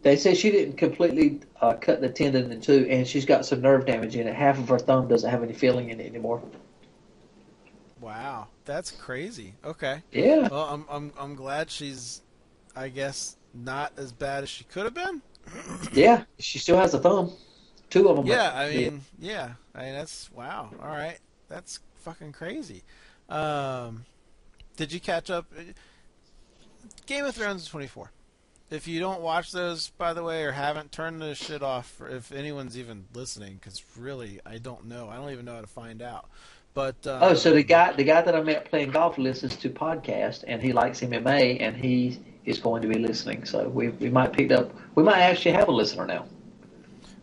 Speaker 2: They say she didn't completely cut the tendon in two, and she's got some nerve damage in it. Half of her thumb doesn't have any feeling in it anymore.
Speaker 1: Wow, that's crazy. Okay.
Speaker 2: Yeah.
Speaker 1: Well, I'm glad she's, I guess, not as bad as she could have been.
Speaker 2: Yeah, she still has a thumb. Two of them.
Speaker 1: Yeah, I mean, that's wow. All right, that's fucking crazy. Did you catch up? Game of Thrones is 24. If you don't watch those, by the way, or haven't, turn this shit off if anyone's even listening, because really, I don't know. I don't even know how to find out. But
Speaker 2: So the guy that I met playing golf listens to podcasts, and he likes MMA, and he is going to be listening. So we might we might actually have a listener now.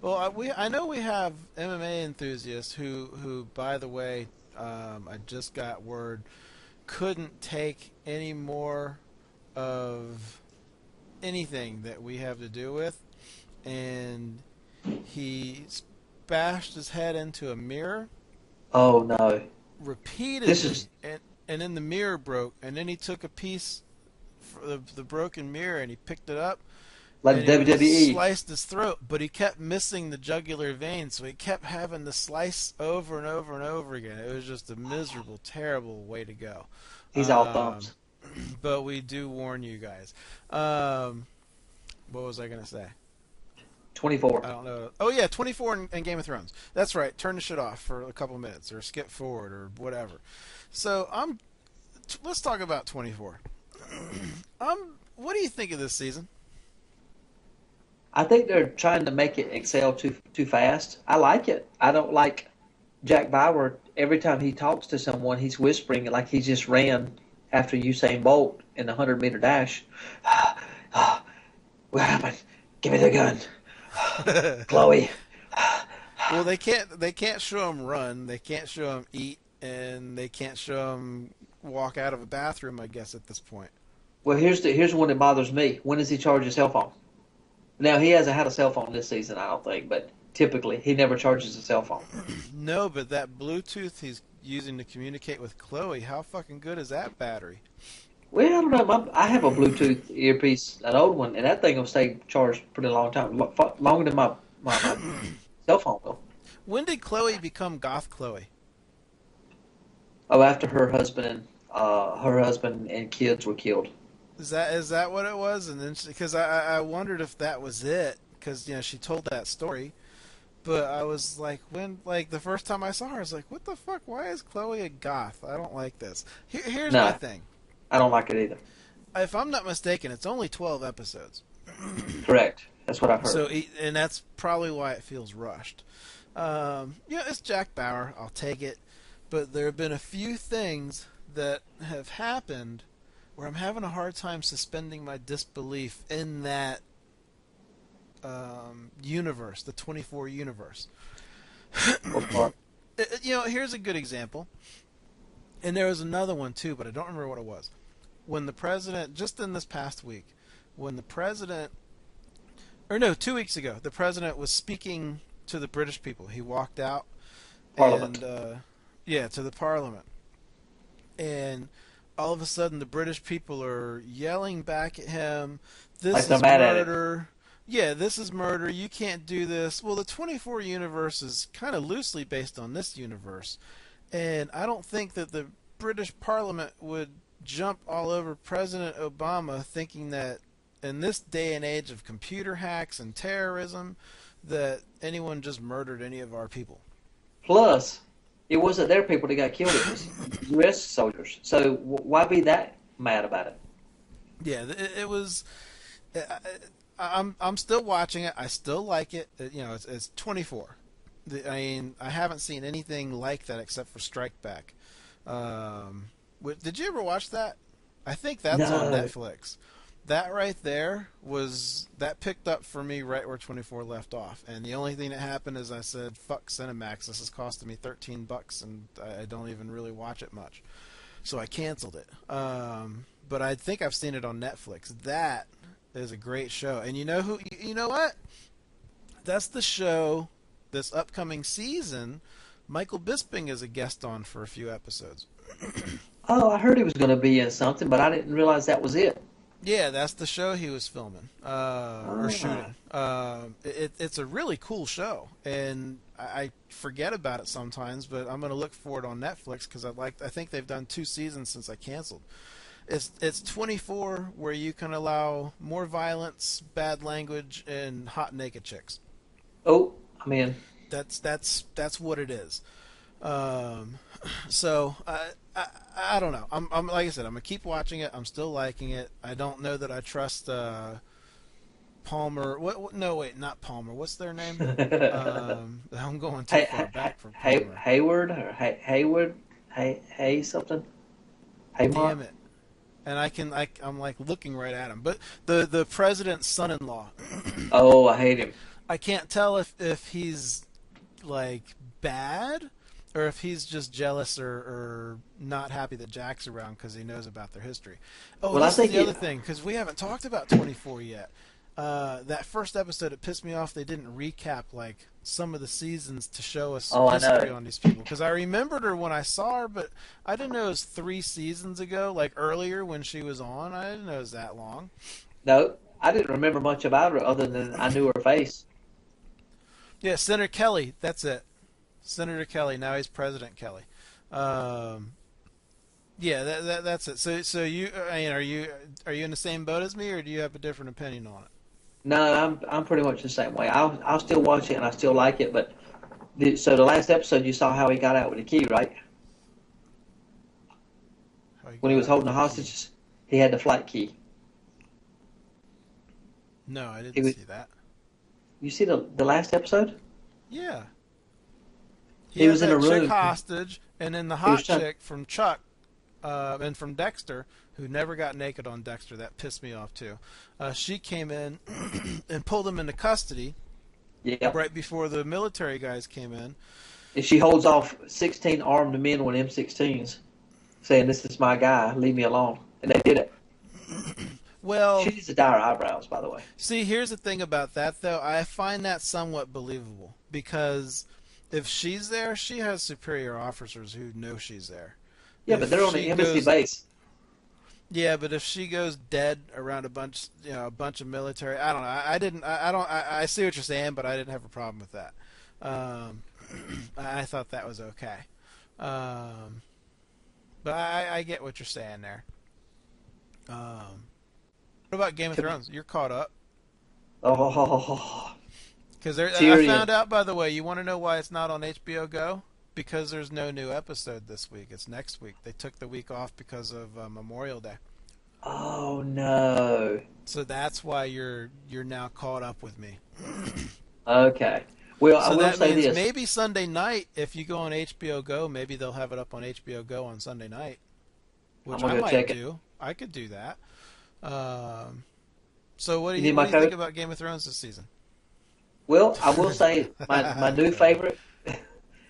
Speaker 1: well, I know we have MMA enthusiasts who by the way, I just got word, couldn't take any more of anything that we have to do with, and he bashed his head into a mirror
Speaker 2: Oh no, this
Speaker 1: repeatedly,
Speaker 2: is
Speaker 1: and then the mirror broke, and then he took a piece of the broken mirror and he picked it up
Speaker 2: like
Speaker 1: and he
Speaker 2: WWE.
Speaker 1: sliced his throat, but he kept missing the jugular vein, so he kept having to slice over and over and over again. It was just a miserable, terrible way to go.
Speaker 2: He's all
Speaker 1: Um,
Speaker 2: thumbs.
Speaker 1: but we do warn you guys. What was I gonna say?
Speaker 2: 24.
Speaker 1: I don't know. Oh yeah, 24 in Game of Thrones. That's right. Turn the shit off for a couple minutes, or skip forward, or whatever. So let's talk about 24. What do you think of this season?
Speaker 2: I think they're trying to make it excel too fast. I like it. I don't like Jack Bauer. Every time he talks to someone, he's whispering like he just ran after Usain Bolt in the 100-meter dash. What happened? Give me the gun, Chloe.
Speaker 1: Well, they can't show him run, they can't show him eat, and they can't show him walk out of a bathroom, I guess, at this point.
Speaker 2: Well, here's one that bothers me. When does he charge his cell phone? Now he hasn't had a cell phone this season, I don't think, but typically he never charges a cell phone.
Speaker 1: No, but that Bluetooth he's using to communicate with Chloe, how fucking good is that battery?
Speaker 2: Well, I don't know. I have a Bluetooth earpiece, an old one, and that thing will stay charged pretty long time, longer than my cell phone will.
Speaker 1: When did Chloe become Goth Chloe?
Speaker 2: Oh, after her husband and kids were killed.
Speaker 1: Is that what it was? And then because I wondered if that was it, because she told that story, but I was like, the first time I saw her, I was like, what the fuck? Why is Chloe a goth? I don't like this. Here's my
Speaker 2: No,
Speaker 1: thing.
Speaker 2: I don't like it either.
Speaker 1: If I'm not mistaken, it's only 12 episodes.
Speaker 2: Correct. That's what I've heard.
Speaker 1: So, and that's probably why it feels rushed. It's Jack Bauer. I'll take it. But there have been a few things that have happened where I'm having a hard time suspending my disbelief in that universe, the 24 universe. Here's a good example. And there was another one too, but I don't remember what it was. When the president, just in this past week, when the president, or no, 2 weeks ago, the president was speaking to the British people. He walked out,
Speaker 2: Parliament.
Speaker 1: and to the Parliament, and all of a sudden the British people are yelling back at him, "This
Speaker 2: Like they're
Speaker 1: is
Speaker 2: mad at it.
Speaker 1: murder." Yeah, this is murder. You can't do this. Well, the 24 universe is kind of loosely based on this universe, and I don't think that the British Parliament would jump all over President Obama thinking that in this day and age of computer hacks and terrorism that anyone just murdered any of our people.
Speaker 2: Plus, it wasn't their people that got killed. It was U.S. soldiers. So why be that mad about it?
Speaker 1: Yeah, it was. I'm still watching it. I still like it. It's 24. I haven't seen anything like that except for Strike Back. Did you ever watch that? I think that's on
Speaker 2: No.
Speaker 1: Netflix. That right there that picked up for me right where 24 left off. And the only thing that happened is I said, "Fuck Cinemax. This is costing me $13, and I don't even really watch it much." So I canceled it. But I think I've seen it on Netflix. That is a great show. And you know what? That's the show this upcoming season Michael Bisping is a guest on for a few episodes.
Speaker 2: Oh, I heard he was going to be in something, but I didn't realize that was it.
Speaker 1: Yeah, that's the show he was filming or
Speaker 2: Ah.
Speaker 1: shooting. It's a really cool show, and I forget about it sometimes. But I'm going to look for it on Netflix because I think they've done 2 seasons since I canceled. It's 24 where you can allow more violence, bad language, and hot naked chicks.
Speaker 2: Oh, I'm in.
Speaker 1: That's what it is. So I don't know. I'm like I said, I'm gonna keep watching it. I'm still liking it. I don't know that I trust Palmer. What? No, wait, not Palmer. What's their name? I'm going too
Speaker 2: Hey,
Speaker 1: far back for Palmer.
Speaker 2: Hayward or Hayward, Hay something, Haymont.
Speaker 1: Damn it. And I'm like looking right at him. But the president's son-in-law.
Speaker 2: Oh, I hate him.
Speaker 1: I can't tell if he's like bad or if he's just jealous or not happy that Jack's around because he knows about their history. Oh,
Speaker 2: Well, I
Speaker 1: this is
Speaker 2: think
Speaker 1: the other thing, because we haven't talked about 24 yet. That first episode, it pissed me off. They didn't recap like some of the seasons to show us
Speaker 2: Oh, I
Speaker 1: history
Speaker 2: know.
Speaker 1: on these people. Because I remembered her when I saw her, but I didn't know it was 3 seasons ago, like earlier when she was on. I didn't know it was that long.
Speaker 2: No, I didn't remember much about her other than I knew her face.
Speaker 1: Yeah, Senator Kelly. That's it. Senator Kelly. Now he's President Kelly. Yeah, that's it. So you, I mean, are you in the same boat as me, or do you have a different opinion on it?
Speaker 2: No, I'm pretty much the same way. I'll still watch it and I still like it, but so the last episode you saw how he got out with the key, right? When he was holding the hostages, he had the flight key.
Speaker 1: No, I didn't see that.
Speaker 2: You see the last episode?
Speaker 1: Yeah.
Speaker 2: He was
Speaker 1: had
Speaker 2: in a
Speaker 1: that chick
Speaker 2: room.
Speaker 1: hostage, and then the
Speaker 2: He
Speaker 1: hot
Speaker 2: was trying-
Speaker 1: chick from Chuck, and from Dexter, who never got naked on Dexter. That pissed me off too. She came in and pulled him into custody
Speaker 2: Yeah.
Speaker 1: right before the military guys came in.
Speaker 2: And she holds off 16 armed men with M16s, saying, "This is my guy. Leave me alone." And they did it.
Speaker 1: Well,
Speaker 2: She needs to dye her eyebrows, by the way.
Speaker 1: see, here's the thing about that, though. I find that somewhat believable because if she's there, she has superior officers who know she's there.
Speaker 2: Yeah,
Speaker 1: If
Speaker 2: but they're on the
Speaker 1: she
Speaker 2: embassy
Speaker 1: goes-
Speaker 2: base.
Speaker 1: Yeah, but if she goes dead around a bunch of military, I don't know. I didn't. I see what you're saying, but I didn't have a problem with that. I thought that was okay. But I get what you're saying there. What about Game of Thrones? You're caught up.
Speaker 2: Oh,
Speaker 1: Because I
Speaker 2: Tyrion.
Speaker 1: found out, by the way, you want to know why it's not on HBO Go? Because there's no new episode this week. It's next week. They took the week off because of Memorial Day.
Speaker 2: oh no.
Speaker 1: So that's why you're now caught up with me.
Speaker 2: Okay. Well, I
Speaker 1: So
Speaker 2: will
Speaker 1: that
Speaker 2: say
Speaker 1: means
Speaker 2: this.
Speaker 1: maybe Sunday night, if you go on HBO Go, maybe they'll have it up on HBO Go on Sunday night, which
Speaker 2: I'm gonna
Speaker 1: I
Speaker 2: go
Speaker 1: might
Speaker 2: check it.
Speaker 1: do. I could do that. So what do
Speaker 2: You
Speaker 1: you,
Speaker 2: need
Speaker 1: what
Speaker 2: my
Speaker 1: do you think
Speaker 2: code?
Speaker 1: about Game of Thrones this season?
Speaker 2: Well, I will say my new favorite,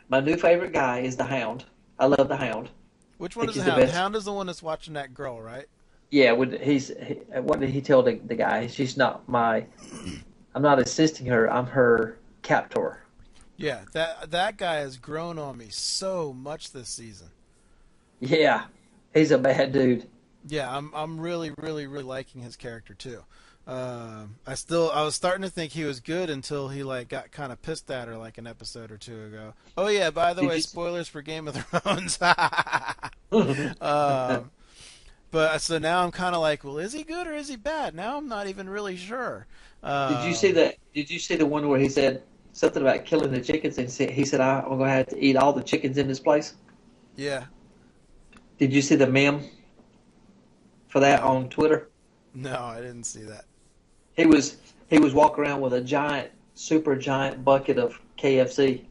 Speaker 2: my new favorite guy is the Hound. I love the Hound.
Speaker 1: Which one
Speaker 2: Think
Speaker 1: is
Speaker 2: he's
Speaker 1: the
Speaker 2: the
Speaker 1: Hound? The
Speaker 2: best.
Speaker 1: Hound is the one that's watching that girl, right?
Speaker 2: Yeah, what did he tell the guy? She's not I'm not assisting her. I'm her captor.
Speaker 1: Yeah, that guy has grown on me so much this season.
Speaker 2: Yeah, he's a bad dude.
Speaker 1: Yeah, I'm really, really, really liking his character too. I was starting to think he was good until he like got kind of pissed at her like an episode or two ago. Oh yeah, by the
Speaker 2: Did
Speaker 1: way,
Speaker 2: you-
Speaker 1: spoilers for Game of Thrones. But so now I'm kind of like, well, is he good or is he bad? Now I'm not even really sure.
Speaker 2: Did you see that? Did you see the one where he said something about killing the chickens and he said, "I'm going to have to eat all the chickens in this place"?
Speaker 1: Yeah.
Speaker 2: Did you see the meme for that on Twitter?
Speaker 1: No, I didn't see that.
Speaker 2: He was walking around with a super giant bucket of KFC,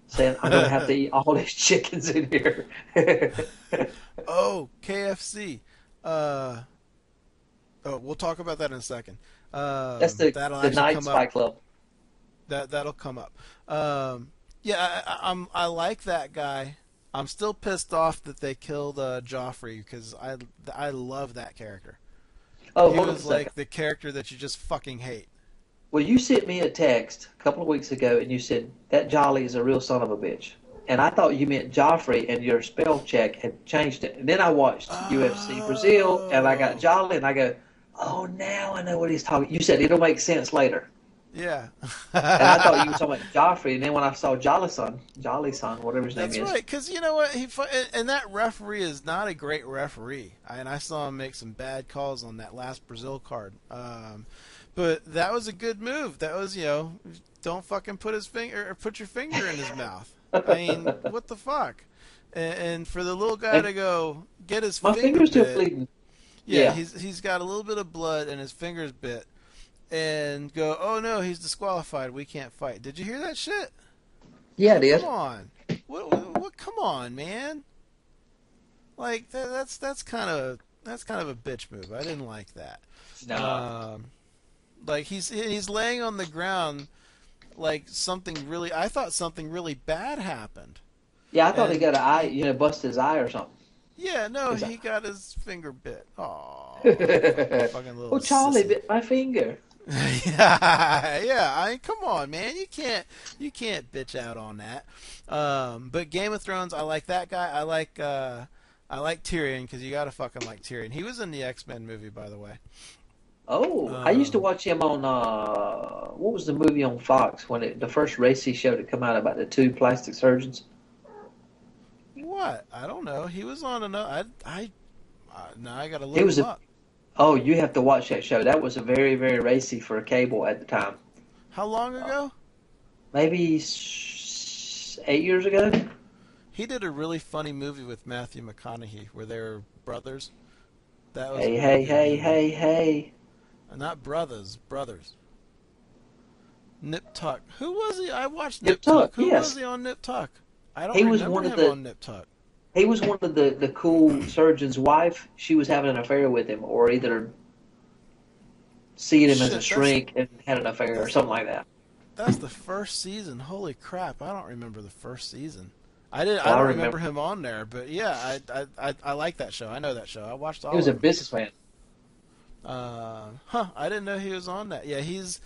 Speaker 2: saying, "I'm going to have to eat all these chickens in here."
Speaker 1: Oh, KFC. We'll talk about that in a second.
Speaker 2: That's the
Speaker 1: That'll
Speaker 2: the
Speaker 1: actually
Speaker 2: Night
Speaker 1: come
Speaker 2: Spy
Speaker 1: up.
Speaker 2: Club.
Speaker 1: That'll come up. Yeah, I like that guy. I'm still pissed off that they killed Joffrey because I love that character.
Speaker 2: Oh,
Speaker 1: He
Speaker 2: hold on a
Speaker 1: was
Speaker 2: second.
Speaker 1: like the character that you just fucking hate.
Speaker 2: Well, you sent me a text a couple of weeks ago, and you said that Jolly is a real son of a bitch. And I thought you meant Joffrey, and your spell check had changed it. And then I watched UFC Brazil, and I got Jolly, and I go, "Oh, now I know what he's talking." You said it'll make sense later,
Speaker 1: Yeah.
Speaker 2: and I thought you were talking about Joffrey. And then when I saw Jolly Son, whatever his name
Speaker 1: That's
Speaker 2: is,
Speaker 1: right, because you know what? And that referee is not a great referee. And I saw him make some bad calls on that last Brazil card. But that was a good move. That was, don't fucking put your finger in his mouth. I mean, what the fuck? And for the little guy to go get his
Speaker 2: my
Speaker 1: finger
Speaker 2: finger's still
Speaker 1: bit,
Speaker 2: bleeding.
Speaker 1: yeah,
Speaker 2: Yeah.
Speaker 1: he's got a little bit of blood and his finger's bit. and go, "Oh no, he's disqualified. We can't fight." Did you hear that shit?
Speaker 2: Yeah, I did.
Speaker 1: Come on, what? Come on, man. Like that's kind of a bitch move. I didn't like that.
Speaker 2: No.
Speaker 1: Like he's laying on the ground like something really. I thought something really bad happened.
Speaker 2: Yeah, I thought he
Speaker 1: And
Speaker 2: got an eye, busted his eye or something.
Speaker 1: yeah, no, he got his finger bit. Oh, fucking little
Speaker 2: Oh, Charlie
Speaker 1: sissy.
Speaker 2: bit my finger.
Speaker 1: Yeah. I mean, come on, man. You can't bitch out on that. But Game of Thrones, I like that guy. I like Tyrion because you gotta fucking like Tyrion. He was in the X-Men movie, by the way.
Speaker 2: Oh, I used to watch him on what was the movie on Fox when the first racy show to come out about the two plastic surgeons?
Speaker 1: What? I don't know. He was on another. Now I gotta
Speaker 2: He
Speaker 1: look
Speaker 2: was
Speaker 1: him
Speaker 2: a
Speaker 1: up.
Speaker 2: Oh, you have to watch that show. That was a very, very racy for cable at the time.
Speaker 1: How long ago?
Speaker 2: Maybe 8 years ago.
Speaker 1: He did a really funny movie with Matthew McConaughey where they were brothers. That was a
Speaker 2: Hey,
Speaker 1: really
Speaker 2: hey,
Speaker 1: good
Speaker 2: hey,
Speaker 1: movie.
Speaker 2: hey, hey.
Speaker 1: Not brothers. Nip Tuck. Who was he? I watched
Speaker 2: Nip
Speaker 1: Nip Tuck.
Speaker 2: Tuck,
Speaker 1: Who was
Speaker 2: yes.
Speaker 1: he on Nip Tuck? I don't
Speaker 2: He was
Speaker 1: remember
Speaker 2: one of
Speaker 1: him
Speaker 2: the
Speaker 1: on Nip Tuck.
Speaker 2: he was one of the cool surgeon's wife. She was having an affair with him, or either seeing him as a
Speaker 1: Shit,
Speaker 2: shrink and had an affair, or
Speaker 1: that's
Speaker 2: something like that.
Speaker 1: that's the first season. Holy crap! I don't remember the first season. I did.
Speaker 2: Well,
Speaker 1: I
Speaker 2: I
Speaker 1: don't remember
Speaker 2: remember.
Speaker 1: him on there, but yeah, I like that show. I know that show. I watched
Speaker 2: He
Speaker 1: all
Speaker 2: was
Speaker 1: of
Speaker 2: a
Speaker 1: it.
Speaker 2: businessman.
Speaker 1: I didn't know he was on that. Yeah, he's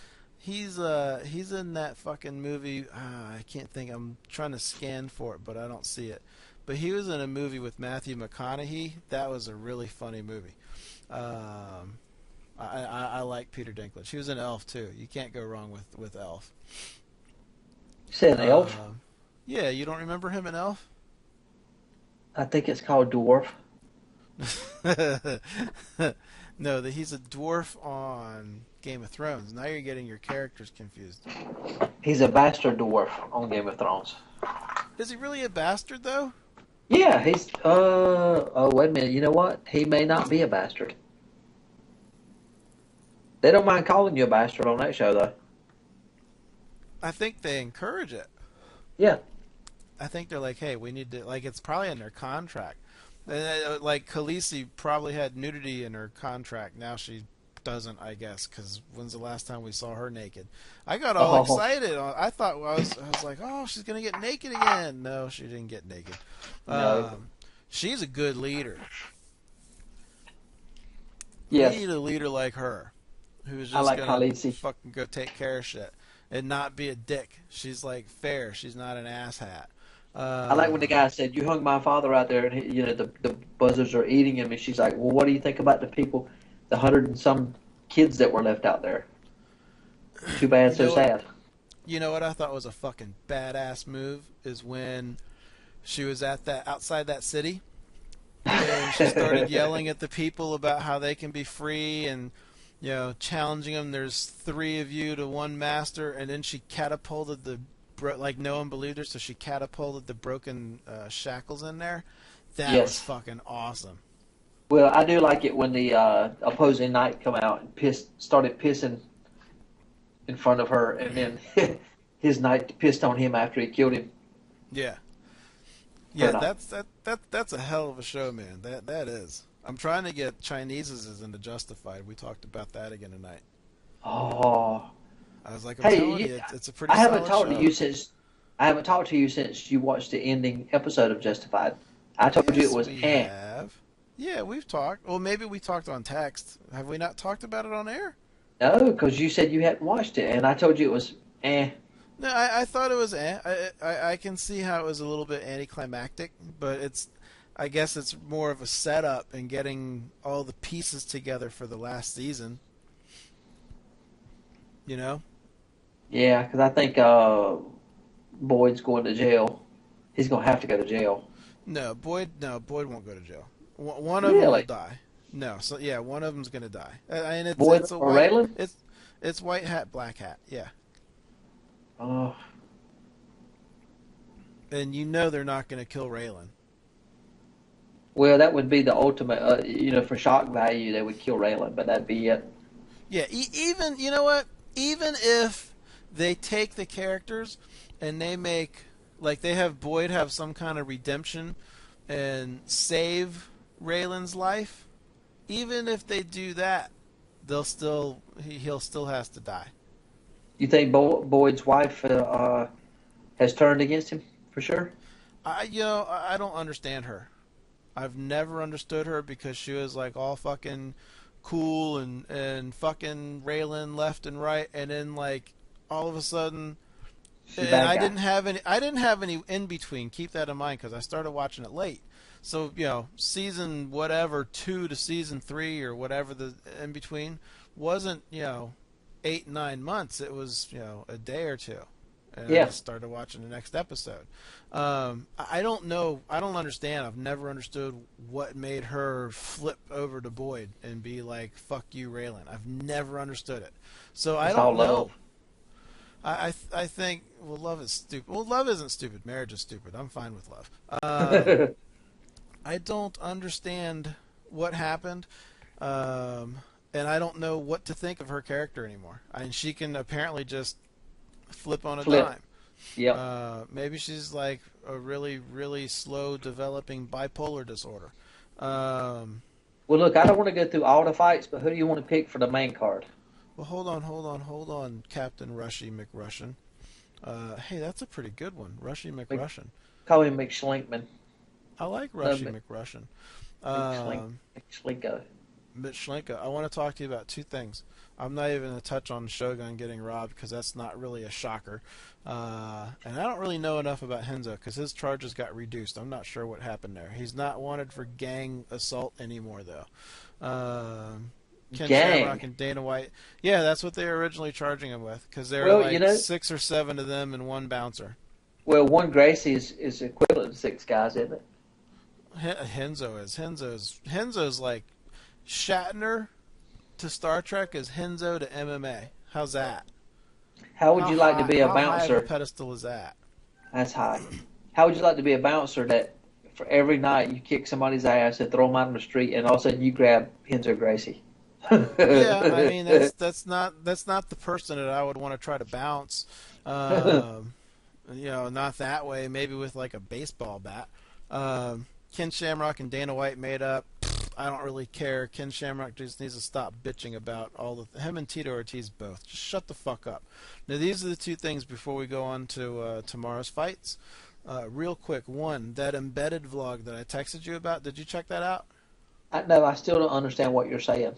Speaker 1: in that fucking movie. I can't think. I'm trying to scan for it, but I don't see it. But he was in a movie with Matthew McConaughey. That was a really funny movie. I like Peter Dinklage. He was in Elf too. You can't go wrong with Elf.
Speaker 2: You said an elf?
Speaker 1: Yeah, you don't remember him in Elf?
Speaker 2: I think it's called dwarf.
Speaker 1: No, he's a dwarf on Game of Thrones. Now you're getting your characters confused.
Speaker 2: He's a bastard dwarf on Game of Thrones.
Speaker 1: Is he really a bastard though?
Speaker 2: Yeah, he's. Oh, wait a minute. You know what? He may not be a bastard. They don't mind calling you a bastard on that show, though.
Speaker 1: I think they encourage it.
Speaker 2: Yeah.
Speaker 1: I think they're like, hey, we need to, like, it's probably in their contract. Like, Khaleesi probably had nudity in her contract. Now she doesn't, I guess, because when's the last time we saw her naked? I got all
Speaker 2: Oh,
Speaker 1: excited. I thought, I was like, oh, she's going to get naked again. No, she didn't get naked.
Speaker 2: no.
Speaker 1: She's a good leader.
Speaker 2: Yes.
Speaker 1: We need a leader like her, who's
Speaker 2: I
Speaker 1: just
Speaker 2: like
Speaker 1: going to
Speaker 2: Khaleesi.
Speaker 1: fucking go take care of shit and not be a dick. She's, like, fair. She's not an asshat.
Speaker 2: I like when the guy said, "You hung my father out there," and the buzzards are eating him, and she's like, "Well, what do you think about the people, the 100 and some kids that were left out there? Too bad, so sad."
Speaker 1: You know what I thought was a fucking badass move is when she was at that outside that city and she started yelling at the people about how they can be free and challenging them. There's 3 of you to 1 master, and then she catapulted like no one believed her, so she catapulted the broken shackles in there. That was
Speaker 2: Yes.
Speaker 1: fucking awesome.
Speaker 2: Well, I do like it when the opposing knight come out and started pissing in front of her, and then his knight pissed on him after he killed him.
Speaker 1: Yeah,
Speaker 2: Or
Speaker 1: yeah,
Speaker 2: not.
Speaker 1: that's a hell of a show, man. That is. I'm trying to get Chinese's into Justified. We talked about that again tonight.
Speaker 2: Oh,
Speaker 1: I was like, I'm
Speaker 2: hey,
Speaker 1: telling you, it's a pretty
Speaker 2: I haven't
Speaker 1: solid
Speaker 2: talked
Speaker 1: show.
Speaker 2: to you since you watched the ending episode of Justified. I told you it
Speaker 1: Yes,
Speaker 2: was
Speaker 1: we
Speaker 2: eh.
Speaker 1: have. Yeah, we've talked. Well, maybe we talked on text. Have we not talked about it on air?
Speaker 2: No, because you said you hadn't watched it, and I told you it was eh.
Speaker 1: No, I thought it was. I can see how it was a little bit anticlimactic, but I guess it's more of a setup and getting all the pieces together for the last season. You know?
Speaker 2: Yeah, because I think Boyd's going to jail. He's going to have to go to jail.
Speaker 1: No, Boyd won't go to jail. One of them will
Speaker 2: Really?
Speaker 1: die. No, so yeah, one of them's gonna die. And
Speaker 2: Boyd
Speaker 1: it's a
Speaker 2: or
Speaker 1: white.
Speaker 2: Raylan?
Speaker 1: It's white hat, black hat. Yeah.
Speaker 2: Oh,
Speaker 1: And they're not going to kill Raylan.
Speaker 2: well, that would be the ultimate. For shock value, they would kill Raylan, but that'd be it.
Speaker 1: Yeah, even, you know what? Even if they take the characters and they make, like, they have Boyd have some kind of redemption and save Raylan's life, even if they do that, he'll still has to die.
Speaker 2: You think Boyd's wife has turned against him for sure?
Speaker 1: I don't understand her. I've never understood her because she was like all fucking cool and fucking Raylan left and right, and then like all of a sudden, and I didn't have any in between. Keep that in mind because I started watching it late. So season whatever 2 to season 3 or whatever the in between wasn't 8-9 months. It was a day or two. And I just started watching the next episode. I don't know. I don't understand. I've never understood what made her flip over to Boyd and be like, "Fuck you, Raylan." I've never understood it. So I don't know. I think love is stupid. Well, love isn't stupid. Marriage is stupid. I'm fine with love. I don't understand what happened. And I don't know what to think of her character anymore. And she can apparently just flip on a dime.
Speaker 2: Yeah.
Speaker 1: Maybe she's like a really, really slow developing bipolar disorder. Well,
Speaker 2: look, I don't want to go through all the fights, but who do you want to pick for the main card?
Speaker 1: Well, hold on, Captain Rushy McRussian. Hey, that's a pretty good one, Rushy McRussian.
Speaker 2: Call him McSlinkman.
Speaker 1: I like Rushy McRussian.
Speaker 2: McSlinko.
Speaker 1: Mitchlenko, I want to talk to you about two things. I'm not even going to touch on Shogun getting robbed because that's not really a shocker. And I don't really know enough about Henzo because his charges got reduced. I'm not sure what happened there. He's not wanted for gang assault anymore, though. Ken Shamrock and Dana White. Yeah, that's what they were originally charging him with because there were 6 or 7 of them and one bouncer.
Speaker 2: Well, one Gracie is equivalent to 6 guys, isn't it?
Speaker 1: Henzo's like Shatner to Star Trek is Henzo to MMA. How's that?
Speaker 2: How would you like to be a bouncer?
Speaker 1: How high of a pedestal is that?
Speaker 2: That's high. How would you like to be a bouncer that for every night you kick somebody's ass and throw them out on the street and all of a sudden you grab Henzo Gracie?
Speaker 1: Yeah, I mean that's not the person that I would want to try to bounce. Not that way. Maybe with like a baseball bat. Ken Shamrock and Dana White made up. I don't really care. Ken Shamrock just needs to stop bitching about him and Tito Ortiz both. Just shut the fuck up. Now these are the two things before we go on to tomorrow's fights. Real quick, one, that embedded vlog that I texted you about. Did you check that out?
Speaker 2: No, I still don't understand what you're saying.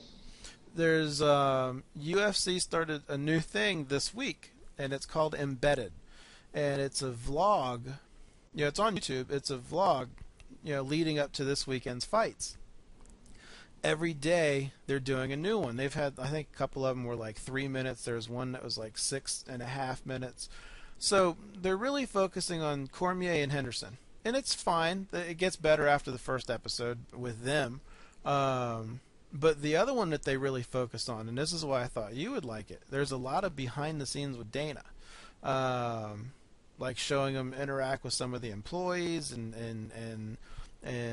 Speaker 1: There's UFC started a new thing this week, and it's called Embedded, and it's a vlog. It's on YouTube. It's a vlog, leading up to this weekend's fights. Every day they're doing a new one. They've had, I think, a couple of them were like 3 minutes. There's one that was like 6.5 minutes. So they're really focusing on Cormier and Henderson, and it's fine. It gets better after the first episode with them. But the other one that they really focused on, and this is why I thought you would like it, there's a lot of behind the scenes with Dana. Like showing them interact with some of the employees and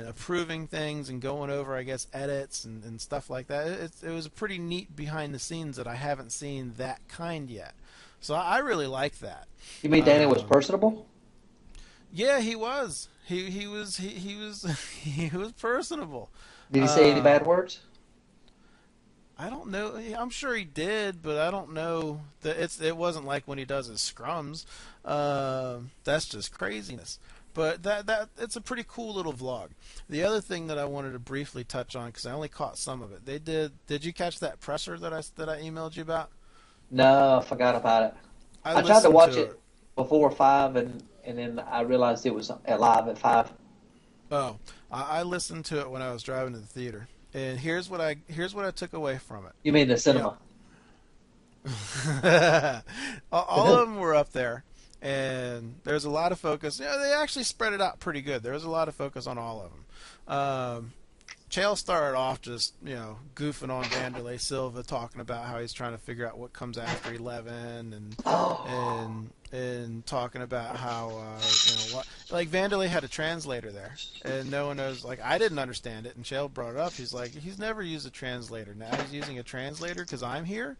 Speaker 1: approving things and going over, I guess, edits and stuff like that. It was a pretty neat behind the scenes that I haven't seen that kind yet. So I really like that.
Speaker 2: You mean Dana was personable?
Speaker 1: Yeah, he was. He was he was personable.
Speaker 2: Did he say any bad words?
Speaker 1: I don't know. I'm sure he did, but I don't know that it wasn't like when he does his scrums. That's just craziness. But that it's a pretty cool little vlog. The other thing that I wanted to briefly touch on because I only caught some of it. They did. Did you catch that presser that I emailed you about?
Speaker 2: No, I forgot about it. I tried to watch it before 5, and then I realized it was live at 5.
Speaker 1: Oh, I listened to it when I was driving to the theater. And here's what I took away from it.
Speaker 2: You mean the cinema?
Speaker 1: All of them were up there, and there's a lot of focus. They actually spread it out pretty good. There was a lot of focus on all of them. Chael started off just goofing on Vanderlei Silva, talking about how he's trying to figure out what comes after 11, and talking about how Like Vanderlei had a translator there, and no one knows. Like I didn't understand it, and Chael brought it up. He's like, he's never used a translator. Now he's using a translator because I'm here.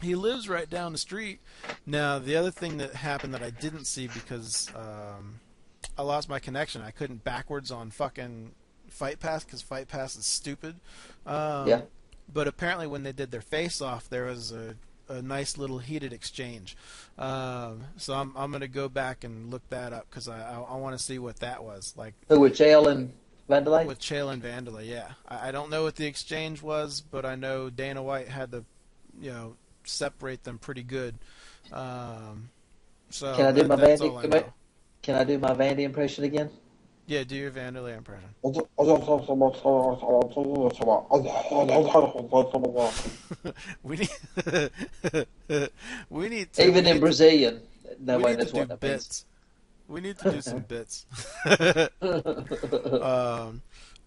Speaker 1: He lives right down the street. Now the other thing that happened that I didn't see because I lost my connection. I couldn't backwards on fucking Fight Pass because Fight Pass is stupid.
Speaker 2: Yeah.
Speaker 1: But apparently when they did their face-off, there was a nice little heated exchange. So I'm going to go back and look that up because I want to see what that was. Like
Speaker 2: Who, with Chael and Vanderlei?
Speaker 1: with Chael and Vanderlei, yeah. I don't know what the exchange was, but I know Dana White had to, separate them pretty good. So
Speaker 2: Can I do my
Speaker 1: that's all I know.
Speaker 2: Can I do my Vandy impression again?
Speaker 1: Yeah, do your Vanderlei impression. we need we need to
Speaker 2: Even in Brazilian. No
Speaker 1: we
Speaker 2: way,
Speaker 1: need
Speaker 2: that's
Speaker 1: to
Speaker 2: what
Speaker 1: do
Speaker 2: that means.
Speaker 1: bits. We need to do some bits.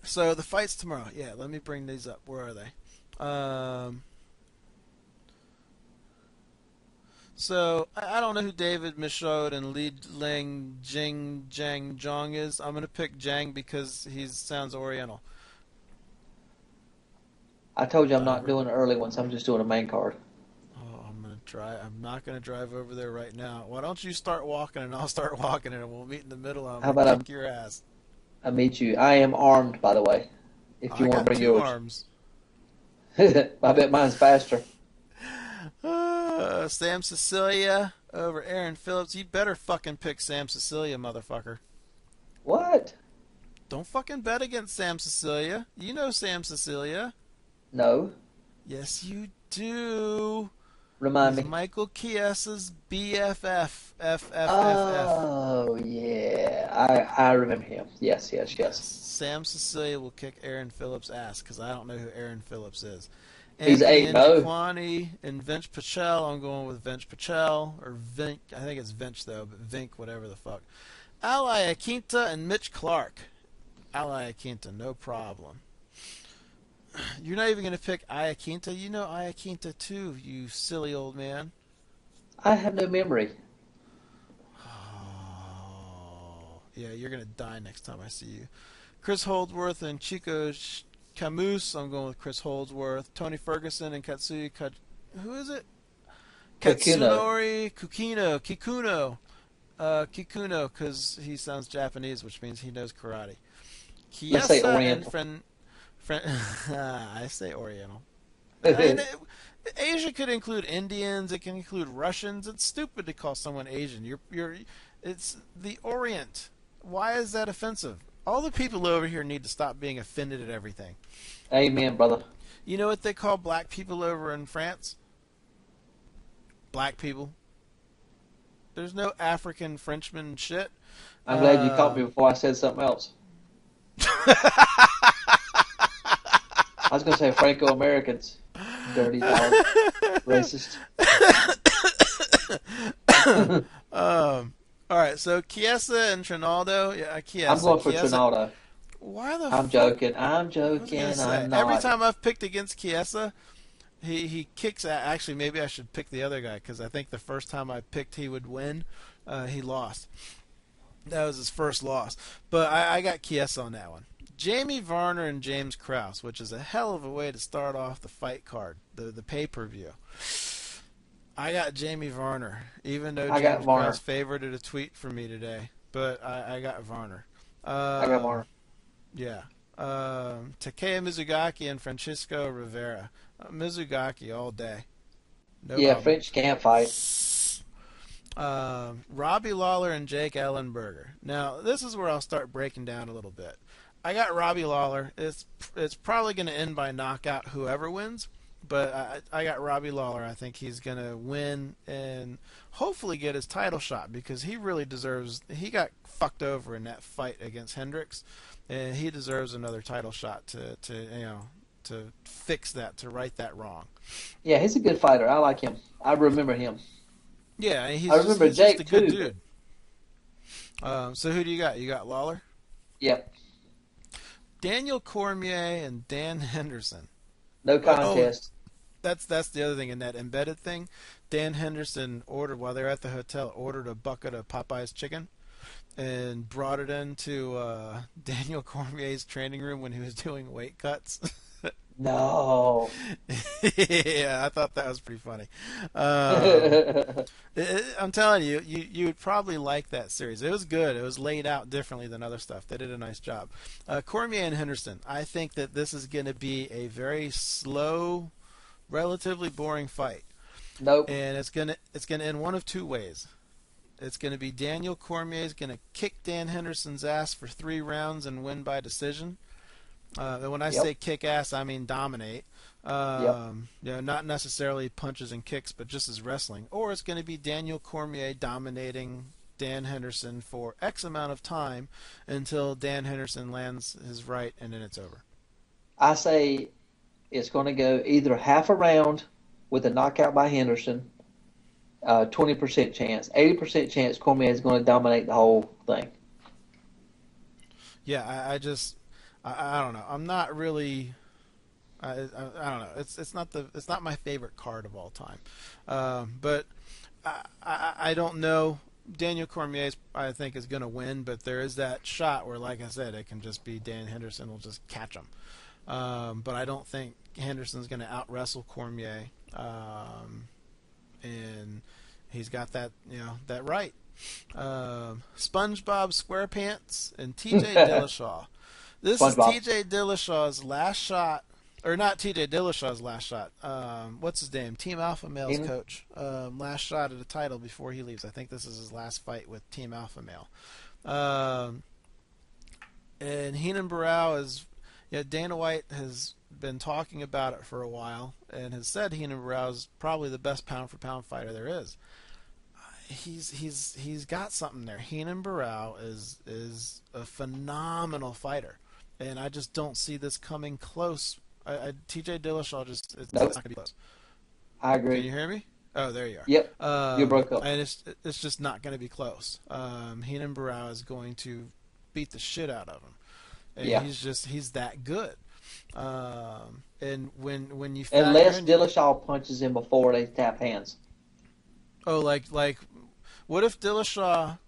Speaker 1: So the fights tomorrow. Yeah, let me bring these up. Where are they? So I don't know who David Michaud and Li Ling Jing Jang Zhong is. I'm gonna pick Jang because he sounds Oriental.
Speaker 2: I told you I'm not doing the early ones. I'm just doing a main card.
Speaker 1: Oh, I'm not gonna drive over there right now. Why don't you start walking and I'll start walking and we'll meet in the middle. I'm
Speaker 2: How
Speaker 1: gonna
Speaker 2: about
Speaker 1: kick your ass.
Speaker 2: I meet you. I am armed, by the way. If you
Speaker 1: I
Speaker 2: want
Speaker 1: got
Speaker 2: to bring
Speaker 1: 2
Speaker 2: yours.
Speaker 1: arms.
Speaker 2: I bet mine's faster.
Speaker 1: Sam Cecilia over Aaron Phillips. You better fucking pick Sam Cecilia, motherfucker.
Speaker 2: What?
Speaker 1: Don't fucking bet against Sam Cecilia. You know Sam Cecilia.
Speaker 2: No.
Speaker 1: Yes, you do.
Speaker 2: Remind
Speaker 1: He's
Speaker 2: me.
Speaker 1: Michael Chiesa's BFF.
Speaker 2: Oh, yeah. I remember him. Yes.
Speaker 1: Sam Cecilia will kick Aaron Phillips' ass because I don't know who Aaron Phillips is.
Speaker 2: He's
Speaker 1: Anthony
Speaker 2: 8-0.
Speaker 1: Njokwani and Vince Pichel. I'm going with Vince Pichel. Or Vink. I think it's Vince, though, but Vink, whatever the fuck. Ali Akinta and Mitch Clark. Ali Akinta, no problem. You're not even going to pick Iaquinta? You know Iaquinta, too, you silly old man.
Speaker 2: I have no memory.
Speaker 1: Oh. Yeah, you're going to die next time I see you. Chris Holdsworth and Chico Camus. I'm going with Chris Holdsworth. Tony Ferguson and Katsuya who is it? Katsunori Kikuno. Kikuno, because he sounds Japanese, which means he knows karate.
Speaker 2: Let's say
Speaker 1: Chiesa
Speaker 2: Oriental.
Speaker 1: and I say Oriental. I mean, Asia could include Indians. It can include Russians. It's stupid to call someone Asian. It's the Orient. Why is that offensive? All the people over here need to stop being offended at everything.
Speaker 2: Amen, brother.
Speaker 1: You know what they call black people over in France? Black people. There's no African Frenchman shit.
Speaker 2: I'm glad you caught me before I said something else. I was going to say Franco-Americans. Dirty dog. Racist.
Speaker 1: All right, so Chiesa and Trinaldo. Yeah, Chiesa.
Speaker 2: I'm going for Trinaldo.
Speaker 1: Why the
Speaker 2: I'm
Speaker 1: fuck?
Speaker 2: joking.
Speaker 1: I'm
Speaker 2: not.
Speaker 1: Every time I've picked against Chiesa, he kicks. Actually, maybe I should pick the other guy because I think the first time I picked he would win, he lost. That was his first loss. But I got Chiesa on that one. Jamie Varner and James Krause, which is a hell of a way to start off the fight card, the pay-per-view. I got Jamie Varner, even though James Krause favorited a tweet for me today. But I got Varner.
Speaker 2: I got Varner.
Speaker 1: Yeah. Takeya Mizugaki and Francisco Rivera. Mizugaki all day. No problem.
Speaker 2: French can't fight.
Speaker 1: Robbie Lawler and Jake Ellenberger. Now, this is where I'll start breaking down a little bit. I got Robbie Lawler. It's probably going to end by knockout whoever wins, but I got Robbie Lawler. I think he's going to win and hopefully get his title shot because he really deserves. He got fucked over in that fight against Hendricks, and he deserves another title shot to fix that, to right that wrong.
Speaker 2: Yeah, he's a good fighter. I like him. I remember him.
Speaker 1: Yeah, he's
Speaker 2: Jake
Speaker 1: just a good
Speaker 2: too.
Speaker 1: dude. So who do you got? You got Lawler?
Speaker 2: Yep.
Speaker 1: Daniel Cormier and Dan Henderson.
Speaker 2: No contest.
Speaker 1: That's the other thing in that embedded thing. Dan Henderson while they were at the hotel, ordered a bucket of Popeye's chicken and brought it into Daniel Cormier's training room when he was doing weight cuts.
Speaker 2: No.
Speaker 1: Yeah, I thought that was pretty funny. I'm telling you, you would probably like that series. It was good. It was laid out differently than other stuff. They did a nice job. Cormier and Henderson, I think that this is going to be a very slow, relatively boring fight.
Speaker 2: Nope.
Speaker 1: And it's gonna end one of two ways. It's going to be Daniel Cormier is going to kick Dan Henderson's ass for 3 rounds and win by decision. When I say kick ass, I mean dominate. Not necessarily punches and kicks, but just as wrestling. Or it's going to be Daniel Cormier dominating Dan Henderson for X amount of time until Dan Henderson lands his right, and then it's over.
Speaker 2: I say it's going to go either half a round with a knockout by Henderson, 20% chance, 80% chance Cormier is going to dominate the whole thing.
Speaker 1: Yeah, I don't know. I'm not really. I don't know. It's not my favorite card of all time, but I don't know. Daniel Cormier, I think, is going to win, but there is that shot where, like I said, it can just be Dan Henderson will just catch him. But I don't think Henderson's going to out wrestle Cormier, and he's got that that right. SpongeBob SquarePants and T.J. Dillashaw. This
Speaker 2: SpongeBob.
Speaker 1: is T.J. Dillashaw's last shot, or not T.J. Dillashaw's last shot. What's his name? Team Alpha Male's coach. Last shot at the title before he leaves. I think this is his last fight with Team Alpha Male. And Heenan Barrow is, Dana White has been talking about it for a while and has said Heenan Barrow is probably the best pound for pound fighter there is. He's got something there. Heenan Barrow is a phenomenal fighter. And I just don't see this coming close. T.J. Dillashaw it's not going to be close.
Speaker 2: I agree.
Speaker 1: Can you hear me? Oh, there you are.
Speaker 2: Yep. You broke up.
Speaker 1: And it's just not going to be close. Heenan Barrow is going to beat the shit out of him. And he's that good. And when you
Speaker 2: unless Dillashaw punches him before they tap hands.
Speaker 1: Oh, like what if Dillashaw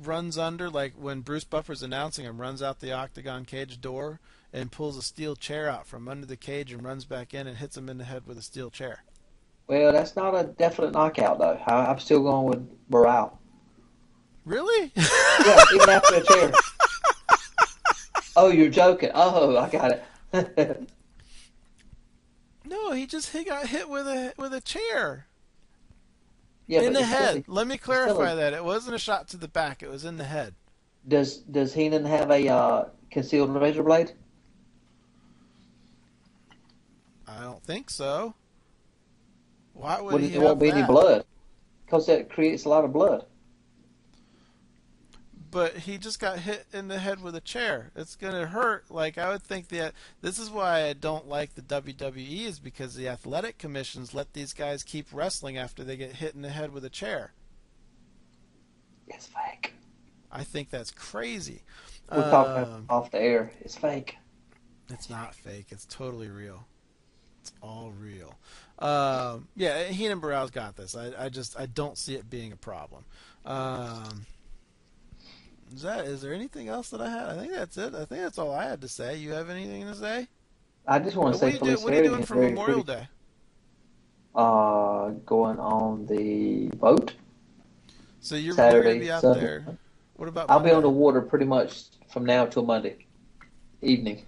Speaker 1: runs under, like when Bruce Buffer's announcing him, runs out the octagon cage door and pulls a steel chair out from under the cage and runs back in and hits him in the head with a steel chair?
Speaker 2: Well, that's not a definite knockout, though. I'm still going with Barrow.
Speaker 1: Really?
Speaker 2: Yeah, even after a chair. Oh, you're joking. Oh, I got it.
Speaker 1: No, he got hit with a chair.
Speaker 2: Yeah,
Speaker 1: in the head. Let me clarify that. It wasn't a shot to the back. It was in the head.
Speaker 2: Does Heenan have a concealed razor blade?
Speaker 1: I don't think so. Why would he have that?
Speaker 2: There won't be any blood. Because that creates a lot of blood.
Speaker 1: But he just got hit in the head with a chair. It's going to hurt. Like, I would think that this is why I don't like the WWE, is because the athletic commissions let these guys keep wrestling after they get hit in the head with a chair.
Speaker 2: It's fake.
Speaker 1: I think that's crazy.
Speaker 2: We're talking off the air. It's fake.
Speaker 1: It's not fake. It's totally real. It's all real. Heenan Barrow's got this. I don't see it being a problem. Is there anything else that I had? I think that's it. I think that's all I had to say. You have anything to say?
Speaker 2: I just want to say
Speaker 1: what are you doing for Memorial Day?
Speaker 2: Going on the boat.
Speaker 1: So you're
Speaker 2: Saturday,
Speaker 1: going to be out
Speaker 2: Sunday.
Speaker 1: there. What about
Speaker 2: I'll
Speaker 1: Monday?
Speaker 2: be on the water pretty much from now till Monday evening.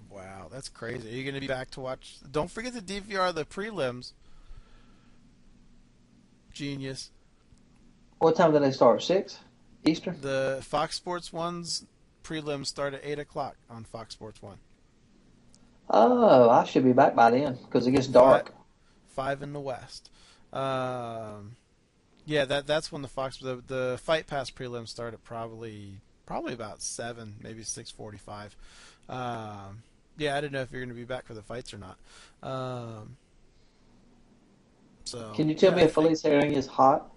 Speaker 1: Wow, that's crazy. Are you going to be back to watch? Don't forget to DVR the prelims. Genius.
Speaker 2: What time do they start? 6 Eastern?
Speaker 1: The Fox Sports 1's prelims start at 8 o'clock on Fox Sports 1.
Speaker 2: Oh, I should be back by then because it gets dark.
Speaker 1: 5 in the West. That's when the Fight Pass prelims start at probably about 7, maybe 6:45. I didn't know if you're going to be back for the fights or not.
Speaker 2: Can you tell me if Felice Herring is hot?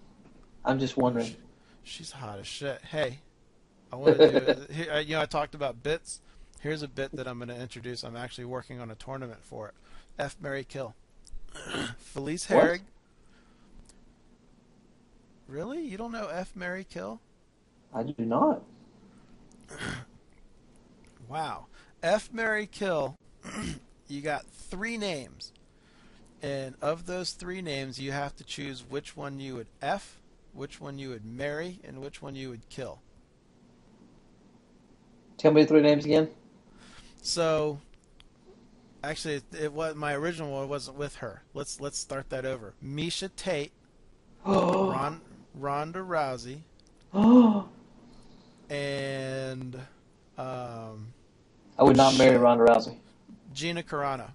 Speaker 2: I'm just wondering.
Speaker 1: She's hot as shit. Hey, I want to do. I talked about bits. Here's a bit that I'm going to introduce. I'm actually working on a tournament for it. F, Marry, Kill. Felice Herring. Really? You don't know F, Marry, Kill?
Speaker 2: I do not.
Speaker 1: Wow. F, Marry, Kill. You got 3 names. And of those 3 names, you have to choose which one you would F, which one you would marry, and which one you would kill.
Speaker 2: Tell me the 3 names again.
Speaker 1: So, actually, it was my original one wasn't with her. Let's start that over. Misha Tate, Ronda Rousey, and
Speaker 2: I would not marry Ronda Rousey.
Speaker 1: Gina Carano.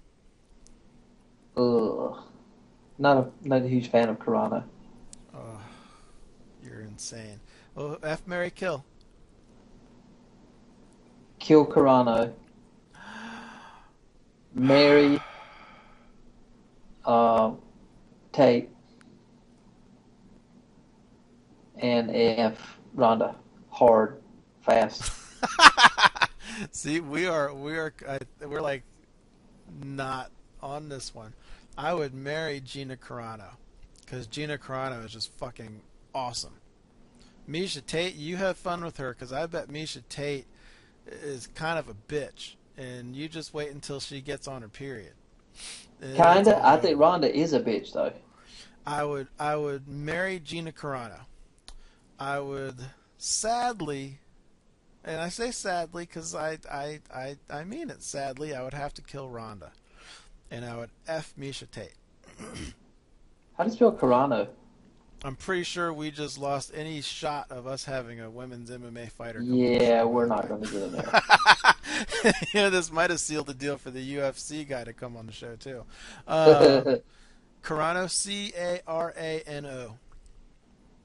Speaker 2: Ugh. Not a huge fan of Carano.
Speaker 1: Oh, you're insane. Well, F, Marry, Kill.
Speaker 2: Kill Carano. Marry Tate. And F Ronda. Hard. Fast.
Speaker 1: See, we're like not on this one. I would marry Gina Carano because Gina Carano is just fucking awesome. Misha Tate, you have fun with her because I bet Misha Tate is kind of a bitch, and you just wait until she gets on her period.
Speaker 2: Kinda. I think Ronda is a bitch though.
Speaker 1: I would marry Gina Carano. I would sadly, and I say sadly because I mean it sadly, I would have to kill Ronda. And I would F Misha Tate.
Speaker 2: How do you spell Carano?
Speaker 1: I'm pretty sure we just lost any shot of us having a women's MMA fighter.
Speaker 2: Yeah, we're not going to get in there.
Speaker 1: You know, this might have sealed the deal for the UFC guy to come on the show too. Carano, Carano.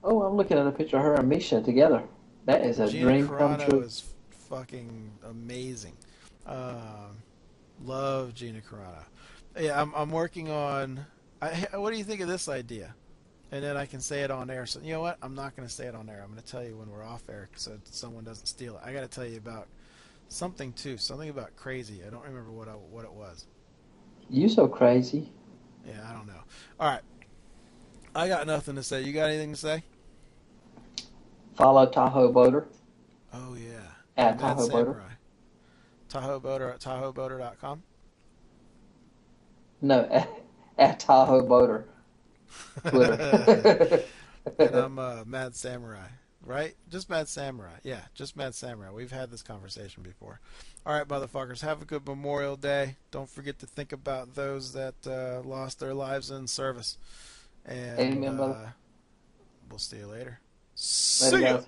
Speaker 2: Oh, I'm looking at a picture of her and Misha together. That is a
Speaker 1: Gina
Speaker 2: dream
Speaker 1: Carano
Speaker 2: come true.
Speaker 1: Is fucking amazing. Love Gina Carano. Yeah, I'm working on. What do you think of this idea? And then I can say it on air. So you know what? I'm not going to say it on air. I'm going to tell you when we're off air so someone doesn't steal it. I got to tell you about something too. Something about crazy. I don't remember what it was.
Speaker 2: You so crazy.
Speaker 1: Yeah, I don't know. All right. I got nothing to say. You got anything to say?
Speaker 2: Follow Tahoe Boater.
Speaker 1: Oh yeah.
Speaker 2: At Tahoe Boater.
Speaker 1: Tahoe Boater at TahoeBoater.com.
Speaker 2: No, at Tahoe Boater. Twitter.
Speaker 1: And I'm Mad Samurai, right? Just Mad Samurai. Yeah, just Mad Samurai. We've had this conversation before. All right, motherfuckers, have a good Memorial Day. Don't forget to think about those that lost their lives in service. And
Speaker 2: Amen, brother.
Speaker 1: We'll see you later.
Speaker 2: Later,
Speaker 1: See ya.
Speaker 2: guys.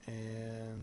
Speaker 1: And